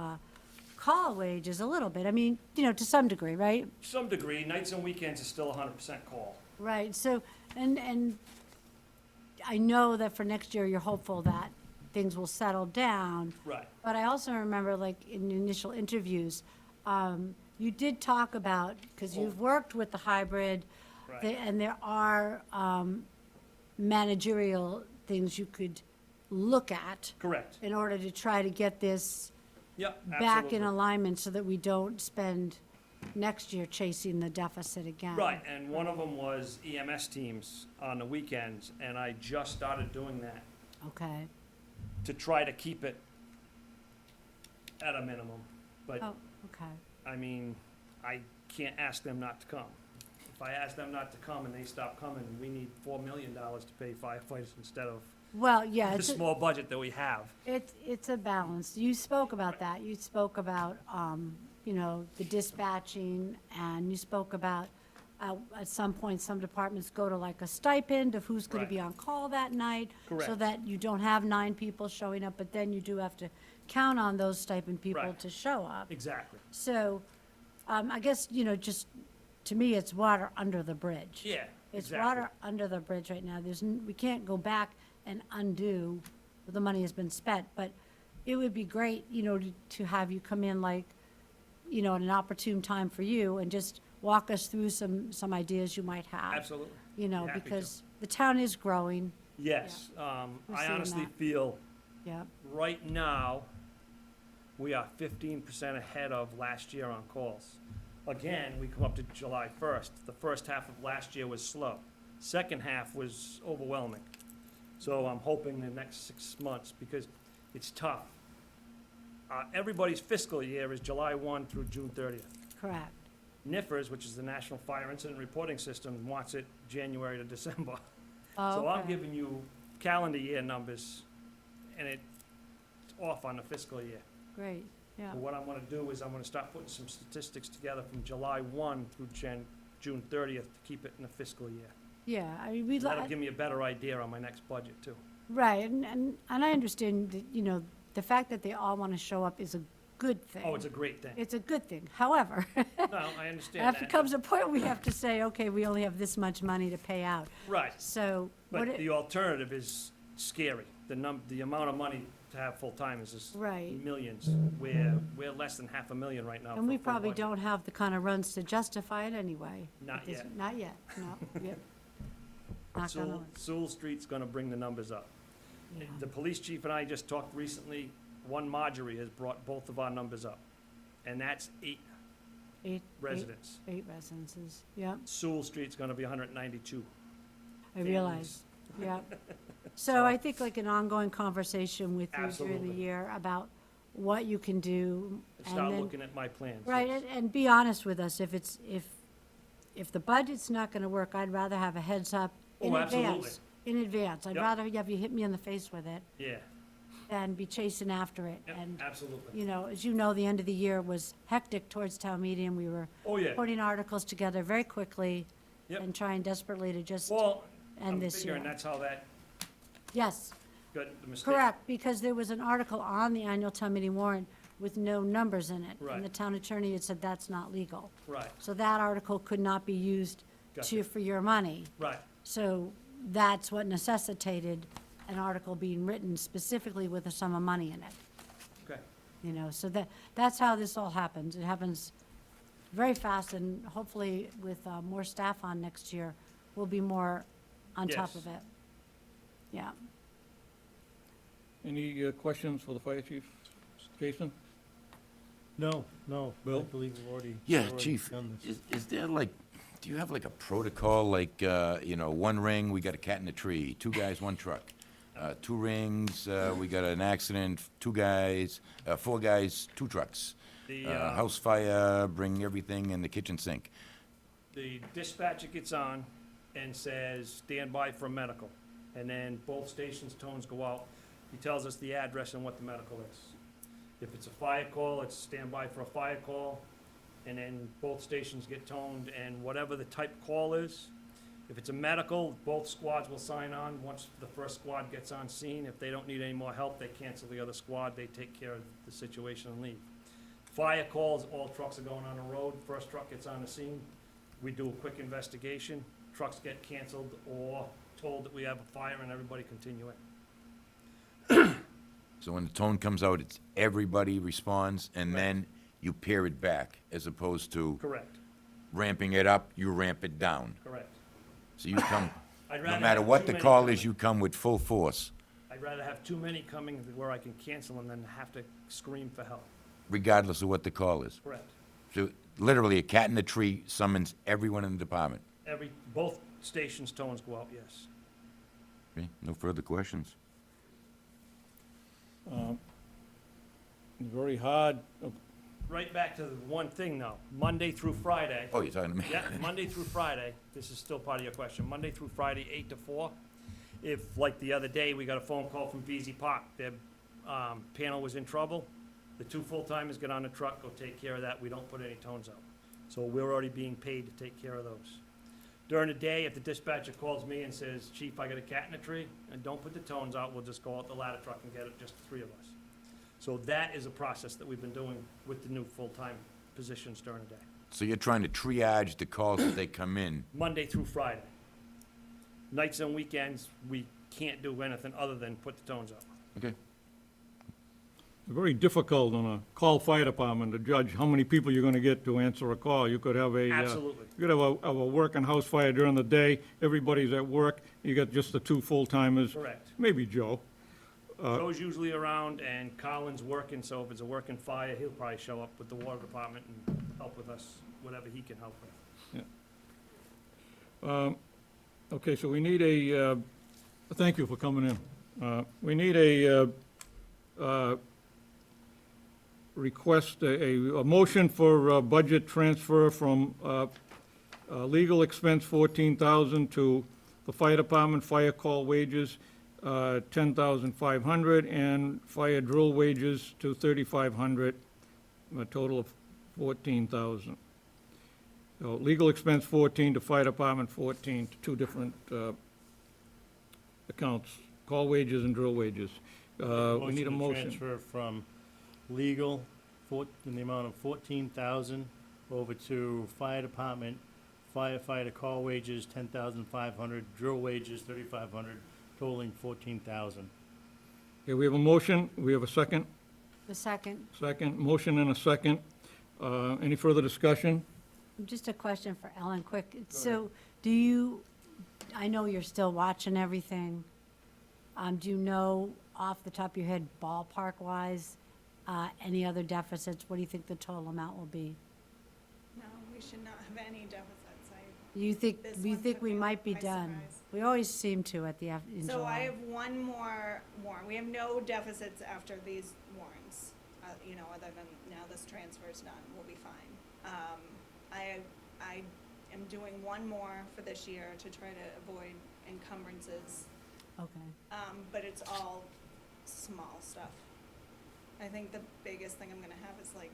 call wages a little bit. I mean, to some degree, right? Some degree, nights and weekends is still 100% call. Right, so, and I know that for next year, you're hopeful that things will settle down. Right. But I also remember, like, in initial interviews, you did talk about, because you've worked with the hybrid, Right. and there are managerial things you could look at Correct. in order to try to get this Yep, back in absolutely. alignment so that we don't spend next year chasing the deficit again. Right, and one of them was EMS teams on the weekends, and I just started doing that Okay. to try to keep it at a minimum. But, Oh, okay. I mean, I can't ask them not to come. If I ask them not to come and they stop coming, we need $4 million to pay firefighters instead of Well, yeah, the it's, small budget that we have. it's a balance. You spoke about that. You spoke about, the dispatching, and you spoke about, at some point, some departments go to like a stipend of who's gonna Right. be on call that night. So Correct. that you don't have 9 people showing up, but then you do have to count on those stipend people Right. to show up. Exactly. So, I guess, just, to me, it's water under the bridge. Yeah, It's exactly. water under the bridge right now. We can't go back and undo what the money has been spent, but it would be great, to have you come in like, at an opportune time for you and just walk us through some ideas you might have. Absolutely. Happy to. Because the town is growing. Yes, We're I seeing honestly that. feel Yeah, right now, we are 15% ahead of last year on calls. Again, we come up to July 1st. The first half of last year was slow. Second half was overwhelming. So I'm hoping the next 6 months, because it's tough. Everybody's fiscal year is July 1 through June 30th. correct. NIFRS, which is the National Fire Incident Reporting System, wants it January to December. Oh, So I'm okay. giving you calendar year numbers, and it's off on the fiscal year. Great, yeah. But what I'm gonna do is I'm gonna start putting some statistics together from July 1 through June 30th to keep it in the fiscal year. Yeah, I mean, we'd That'll like, give me a better idea on my next budget, too. right, and I understand that, the fact that they all want to show up is a good thing. Oh, it's a great thing. It's a good thing. However, No, I understand there that. comes a point we have to say, okay, we only have this much money to pay out. Right, So, what but it, the alternative is scary. The amount of money to have full-timers is right. millions. We're less than $500,000 right now. And for we a full probably budget. don't have the kind of runs to justify it anyway. Not At this- yet. Not yet, no, yep. Knock on Sewell, wood. Sewell Street's gonna bring the numbers up. Yeah. The police chief and I just talked recently, one Marjorie has brought both of our numbers up, and that's 8 Eight residents. residences, yep, Sewell Street's gonna be 192. I realize, yeah. So I think like an ongoing conversation with you during Absolutely. the year about what you can do. and Start then- looking at my plans. Right, yes. and be honest with us, if the budget's not gonna work, I'd rather have a heads up in Oh, absolutely. advance. In advance, I'd Yep. rather have you hit me in the face with it Yeah, than be chasing after it. yep, And, absolutely. as you know, the end of the year was hectic towards town meeting, we were Oh, yeah. putting articles together very quickly Yep. and trying desperately to just Well, end I'm this year. figuring that's how that Yes, got the mistake. correct, because there was an article on the annual town meeting warrant with no numbers in it. Right. And the town attorney had said that's not legal. Right, So that article could not be used Gotcha. for your money. right. So that's what necessitated an article being written specifically with a sum of money in it. Okay. So that's how this all happens. It happens very fast, and hopefully with more staff on next year, we'll be more on top Yes. of it. Yeah. Any questions for the fire chief? Jason? No, I Bill? believe we've already. Yeah, already chief, done this. is there like Do you have like a protocol, like, one ring, we got a cat in a tree, two guys, one truck? Two rings, we got an accident, two guys, four guys, two trucks. The, House fire, bring everything in the kitchen sink. the dispatcher gets on and says, stand by for medical. And then both stations' tones go out. He tells us the address and what the medical is. If it's a fire call, it's stand by for a fire call. And then both stations get toned, and whatever the type call is, if it's a medical, both squads will sign on. Once the first squad gets on scene, if they don't need any more help, they cancel the other squad, they take care of the situation and leave. Fire calls, all trucks are going on the road, first truck gets on the scene, we do a quick investigation, trucks get canceled or told that we have a fire and everybody continue it. So when the tone comes out, it's everybody responds, and then you pare it back, as opposed to Correct, ramping it up, you ramp it down. correct. So you come, I'd no rather matter have what too the many call coming. is, you come with full force, I'd rather have too many coming where I can cancel them than have to scream for help. regardless of what the call is. Correct. So literally, a cat in a tree summons everyone in the department. Both stations' tones go out, yes. Okay, no further questions? Very hard. Right back to the one thing though, Monday through Friday. Oh, you're talking to me? Yeah, Monday through Friday, this is still part of your question, Monday through Friday, 8 to 4. If, like the other day, we got a phone call from VZ Park, their panel was in trouble, the two full-timers get on the truck, go take care of that, we don't put any tones out. So we're already being paid to take care of those. During the day, if the dispatcher calls me and says, Chief, I got a cat in a tree, and don't put the tones out, we'll just go out the ladder truck and get it, just the three of us. So that is a process that we've been doing with the new full-time positions during the day, So you're trying to triage the calls as they come in. Monday through Friday. Nights and weekends, we can't do anything other than put the tones up. Okay. Very difficult on a call fire department to judge how many people you're gonna get to answer a call. You could have a. Absolutely. You could have a working house fire during the day, everybody's at work, you got just the two full-timers. Correct. Maybe Joe. Joe's usually around, and Colin's working, so if it's a working fire, he'll probably show up with the water department and help with us, whatever he can help with. Okay, so we need a, thank you for coming in. We need a request, a motion for budget transfer from legal expense 14,000 to the fire department, fire call wages 10,500, and fire drill wages to 3,500, a total of 14,000. So legal expense 14 to fire department 14, to two different accounts, call wages and drill wages. We need a to motion. transfer from legal in the amount of 14,000 over to fire department, firefighter call wages 10,500, drill wages 3,500, totaling 14,000. Okay, we have a motion, we have a second, The second, motion and a second. Any further discussion? just a question for Ellen, quick. So do you, I know you're still watching everything. Do you know off the top of your head, ballpark-wise, any other deficits? What do you think the total amount will be? No, we should not have any deficits. You think, This you one think took we me might be by done? surprise. We always seem to at the, in So I July. have one more warrant. We have no deficits after these warrants. Other than now this transfer is done, we'll be fine. I am doing one more for this year to try to avoid encumbrances, Okay. but it's all small stuff. I think the biggest thing I'm gonna have is like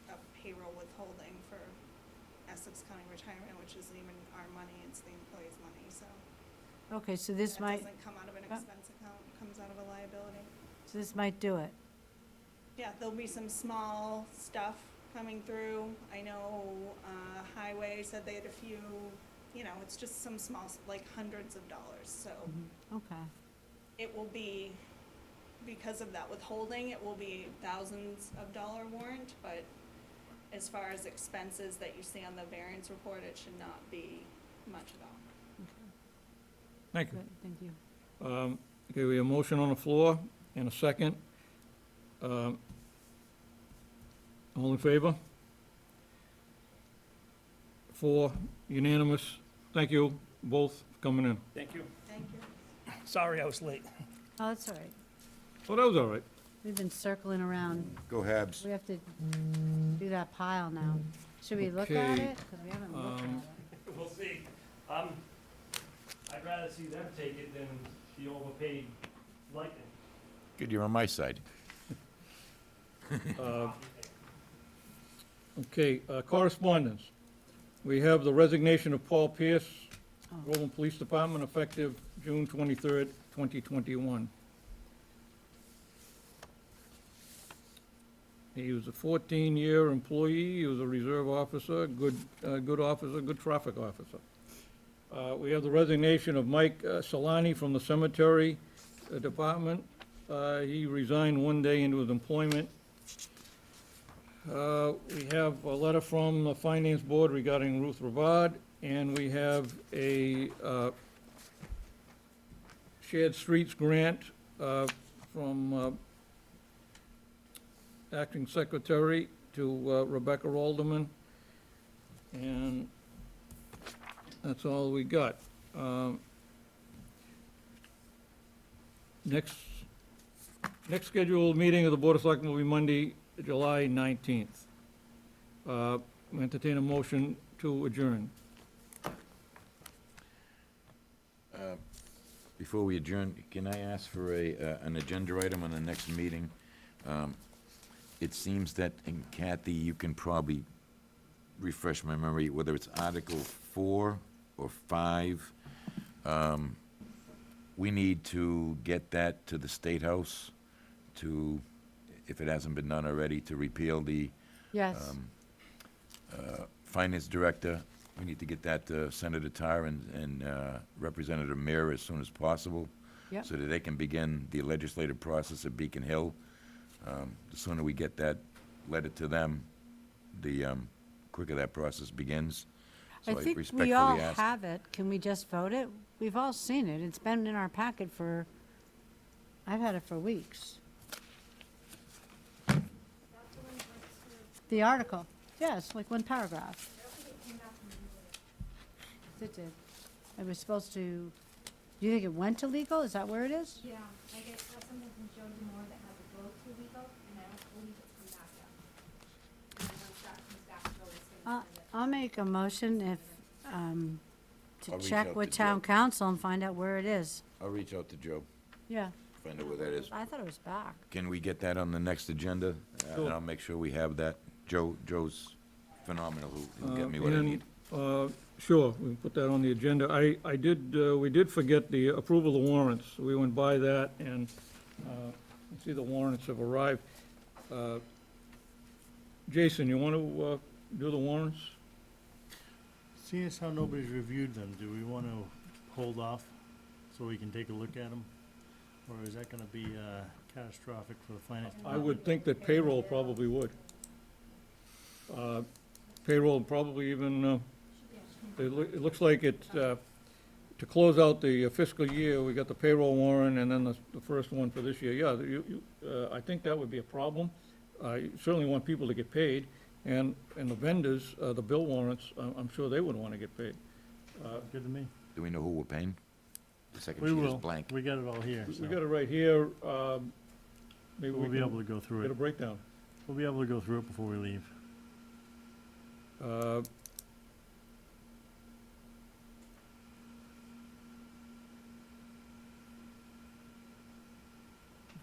a payroll withholding for Essex County Retirement, which isn't even our money, it's the employee's money, so. Okay, so this That might, doesn't come out of an uh, expense account, it comes out of a liability. so this might do it. Yeah, there'll be some small stuff coming through. I know, Highway said they had a few, it's just some small, like hundreds of dollars, so Okay. it will be, because of that withholding, it will be thousands of dollar warrant, but as far as expenses that you see on the variance report, it should not be much at all. Thank you. Good, thank you. Okay, we have a motion on the floor and a second. All in favor? 4, unanimous. Thank you both for coming in. Thank you. Thank you. Sorry I was late. Oh, that's all right. Well, that was all right. We've been circling around. Go Habs. We have to do that pile now. Should we look at Okay, it? Because we haven't looked at it. We'll see. I'd rather see them take it than the overpaid Lightning. Good, you're on my side. Okay, correspondence. We have the resignation of Paul Pierce, Groveland Police Department, effective June 23rd, 2021. He was a 14-year employee, he was a reserve officer, good officer, good traffic officer. We have the resignation of Mike Solani from the Cemetery Department. He resigned one day into his employment. We have a letter from the Finance Board regarding Ruth Ravad, and we have a Shared Streets grant from Acting Secretary to Rebecca Alderman, and that's all we got. Next scheduled meeting of the Board of Selectmen will be Monday, July 19th. Entertain a motion to adjourn. Before we adjourn, can I ask for an agenda item on the next meeting? It seems that, and Kathy, you can probably refresh my memory, whether it's Article 4 or 5, we need to get that to the State House to, if it hasn't been done already, to repeal the Yes. Finance Director. We need to get that to Senator Tar and Representative Mayer as soon as possible. Yep. So that they can begin the legislative process at Beacon Hill. The sooner we get that letter to them, the quicker that process begins. I So think respectfully we all ask. have it. Can we just vote it? We've all seen it. It's been in our packet for, I've had it for weeks. The article, yes, like one paragraph. It did. It was supposed to, do you think it went to legal? Is that where it is? Yeah, I get something from Joe DeMore that has a go to legal, and I don't believe it's come back yet. And then once that comes back, Joe is gonna send it. I'll make a motion if, to I'll reach check out with to town Joe. council and find out where it is. I'll reach out to Joe, Yeah. find out where that is. I thought it was back. Can we get that on the next agenda? Sure. And I'll make sure we have that. Joe's phenomenal, who'll get me what I And, need. Sure, we can put that on the agenda. We did forget the approval of the warrants. We went by that, and I see the warrants have arrived. Jason, you want to do the warrants? Seeing as how nobody's reviewed them, do we want to hold off so we can take a look at them? Or is that gonna be catastrophic for the finance I department? would think that payroll probably would. Payroll probably even, it looks like it, to close out the fiscal year, we got the payroll warrant and then the first one for this year. Yeah, I think that would be a problem. You certainly want people to get paid, and the vendors, the bill warrants, I'm sure they would want to get paid. Good to me. Do we know who we're paying? The second We sheet is will. blank. We got it all here, so We got it right here, maybe we'll we be able can to go through get a it. breakdown. We'll be able to go through it before we leave.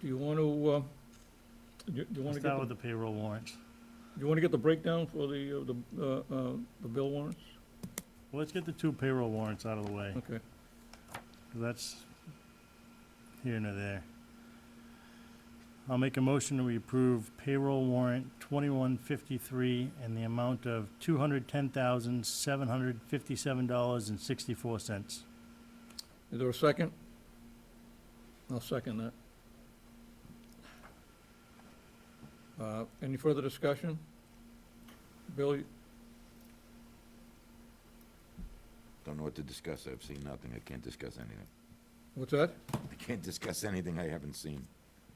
Do you want to, do you want Let's to get, start with the payroll warrants. do you want to get the breakdown for the bill warrants? Well, let's get the two payroll warrants out of the way. Okay. That's here and there. I'll make a motion that we approve payroll warrant 2153 in the amount of $210,757.64. Is there a second? I'll second that. Any further discussion? Bill, Don't know what to discuss. I've seen nothing. I can't discuss anything. what's that? I can't discuss anything I haven't seen.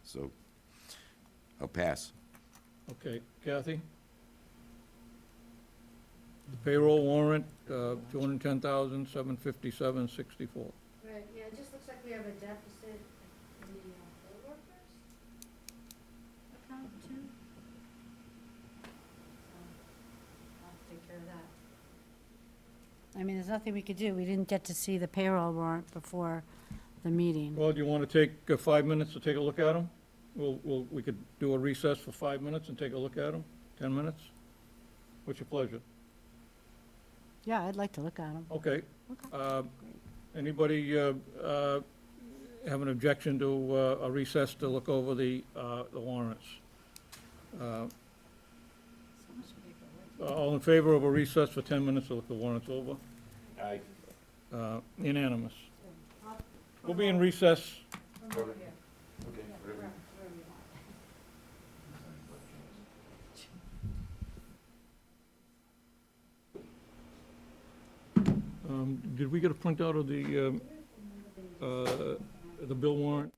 So I'll pass. Okay, Kathy? The payroll warrant, $210,757.64. Right, yeah, it just looks like we have a deficit in the poll workers account too. So, I'll have to take care of that. I mean, there's nothing we could do. We didn't get to see the payroll warrant before the meeting. Well, do you want to take 5 minutes to take a look at them? We could do a recess for 5 minutes and take a look at them, 10 minutes? What's your pleasure? Yeah, I'd like to look at them. Okay. Okay. Anybody have an objection to a recess to look over the warrants? All in favor of a recess for 10 minutes to look the warrants over? Aye. Unanimous. We'll be in recess. Did we get a printout of the bill warrant?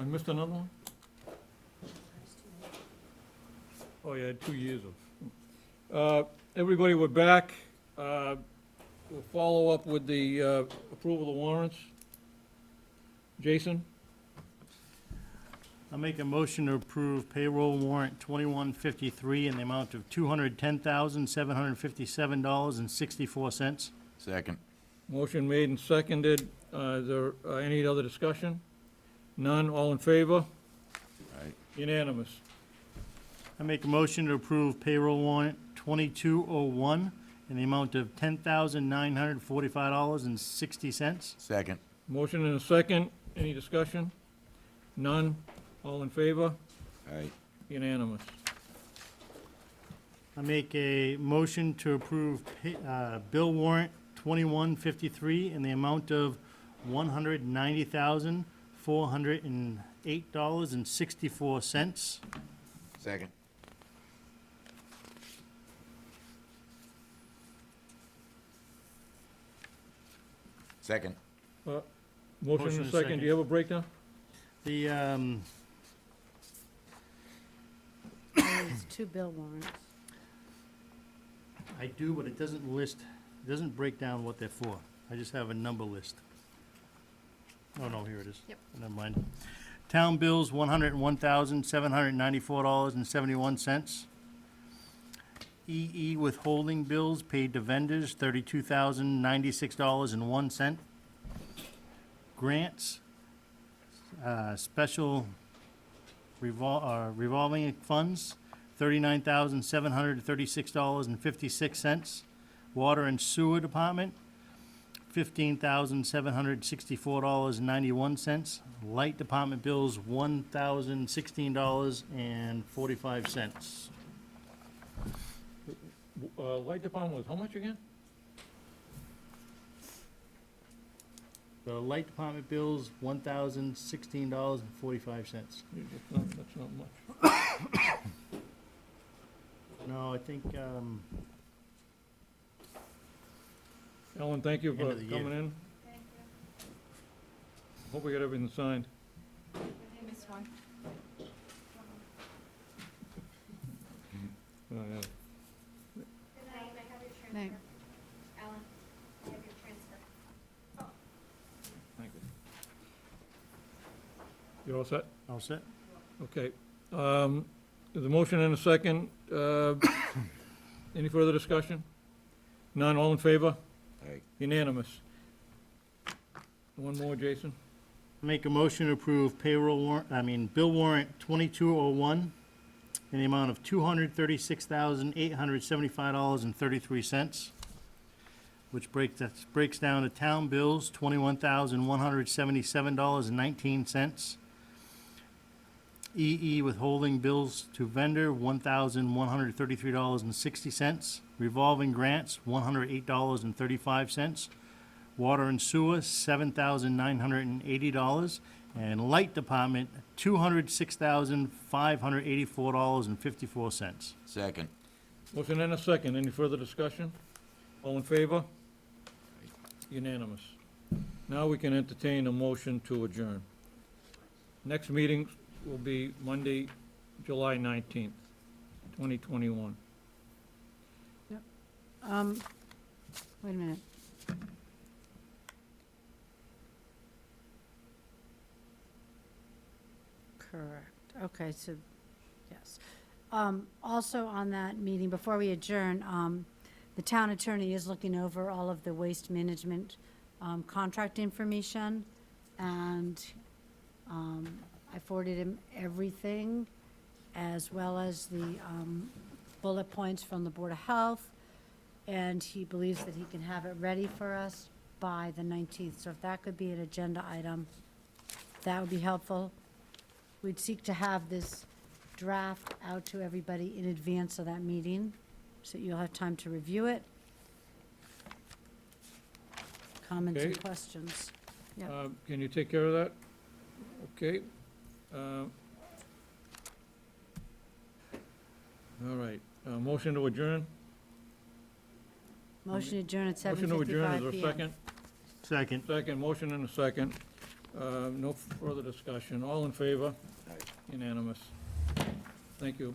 I missed another one? Oh, yeah, 2 years of. Everybody, we're back. We'll follow up with the approval of the warrants. Jason? I'll make a motion to approve payroll warrant 2153 in the amount of $210,757.64. Second. Motion made and seconded. Is there any other discussion? None, all in favor? Aye. Unanimous. I make a motion to approve payroll warrant 2201 in the amount of $10,945.60. Second. Motion and a second. Any discussion? None, all in favor? Aye. Unanimous. I make a motion to approve bill warrant 2153 in the amount of $190,408.64. Second. Second. Motion and a second. Do you have a breakdown? The, There's 2 bill warrants. I do, but it doesn't list, it doesn't break down what they're for. I just have a number list. Oh, no, here it is. Yep. Never mind. Town bills, $101,794.71. EE withholding bills paid to vendors, $32,096.01. Grants, special revolving funds, $39,736.56. Water and Sewer Department, $15,764.91. Light Department bills, $1,016.45. Light department was how much again? The Light Department bills, $1,016.45. That's not much. No, I think, Ellen, thank you End for of the year. coming in. Thank you. Hope we got everything signed. I missed one. Oh, yeah. Good night, I have your transfer. Night. Ellen, I have your transfer. Thank you. You all set? all set? Okay. There's a motion and a second. Any further discussion? None, all in favor? Aye. Unanimous. One more, Jason? Make a motion to approve bill warrant 2201 in the amount of $236,875.33, which breaks down to town bills, $21,177.19. EE withholding bills to vendor, $1,133.60. Revolving grants, $108.35. Water and sewer, $7,980. And light department, $206,584.54. Second. Motion and a second. Any further discussion? All in favor? Unanimous. Now we can entertain a motion to adjourn. Next meeting will be Monday, July 19th, 2021. Wait a minute. Correct. Okay, so, yes. Also on that meeting, before we adjourn, the town attorney is looking over all of the waste management contract information, and I forwarded him everything, as well as the bullet points from the Board of Health, and he believes that he can have it ready for us by the 19th. So if that could be an agenda item, that would be helpful. We'd seek to have this draft out to everybody in advance of that meeting, so you'll have time to review it. Comments and Okay. questions. Yep. Can you take care of that? Okay. All right. Motion to adjourn? Motion adjourned at Motion to adjourn, is there 7:55 a PM. second? Second. Second, motion and a second. No further discussion. All in favor? Unanimous. Thank you.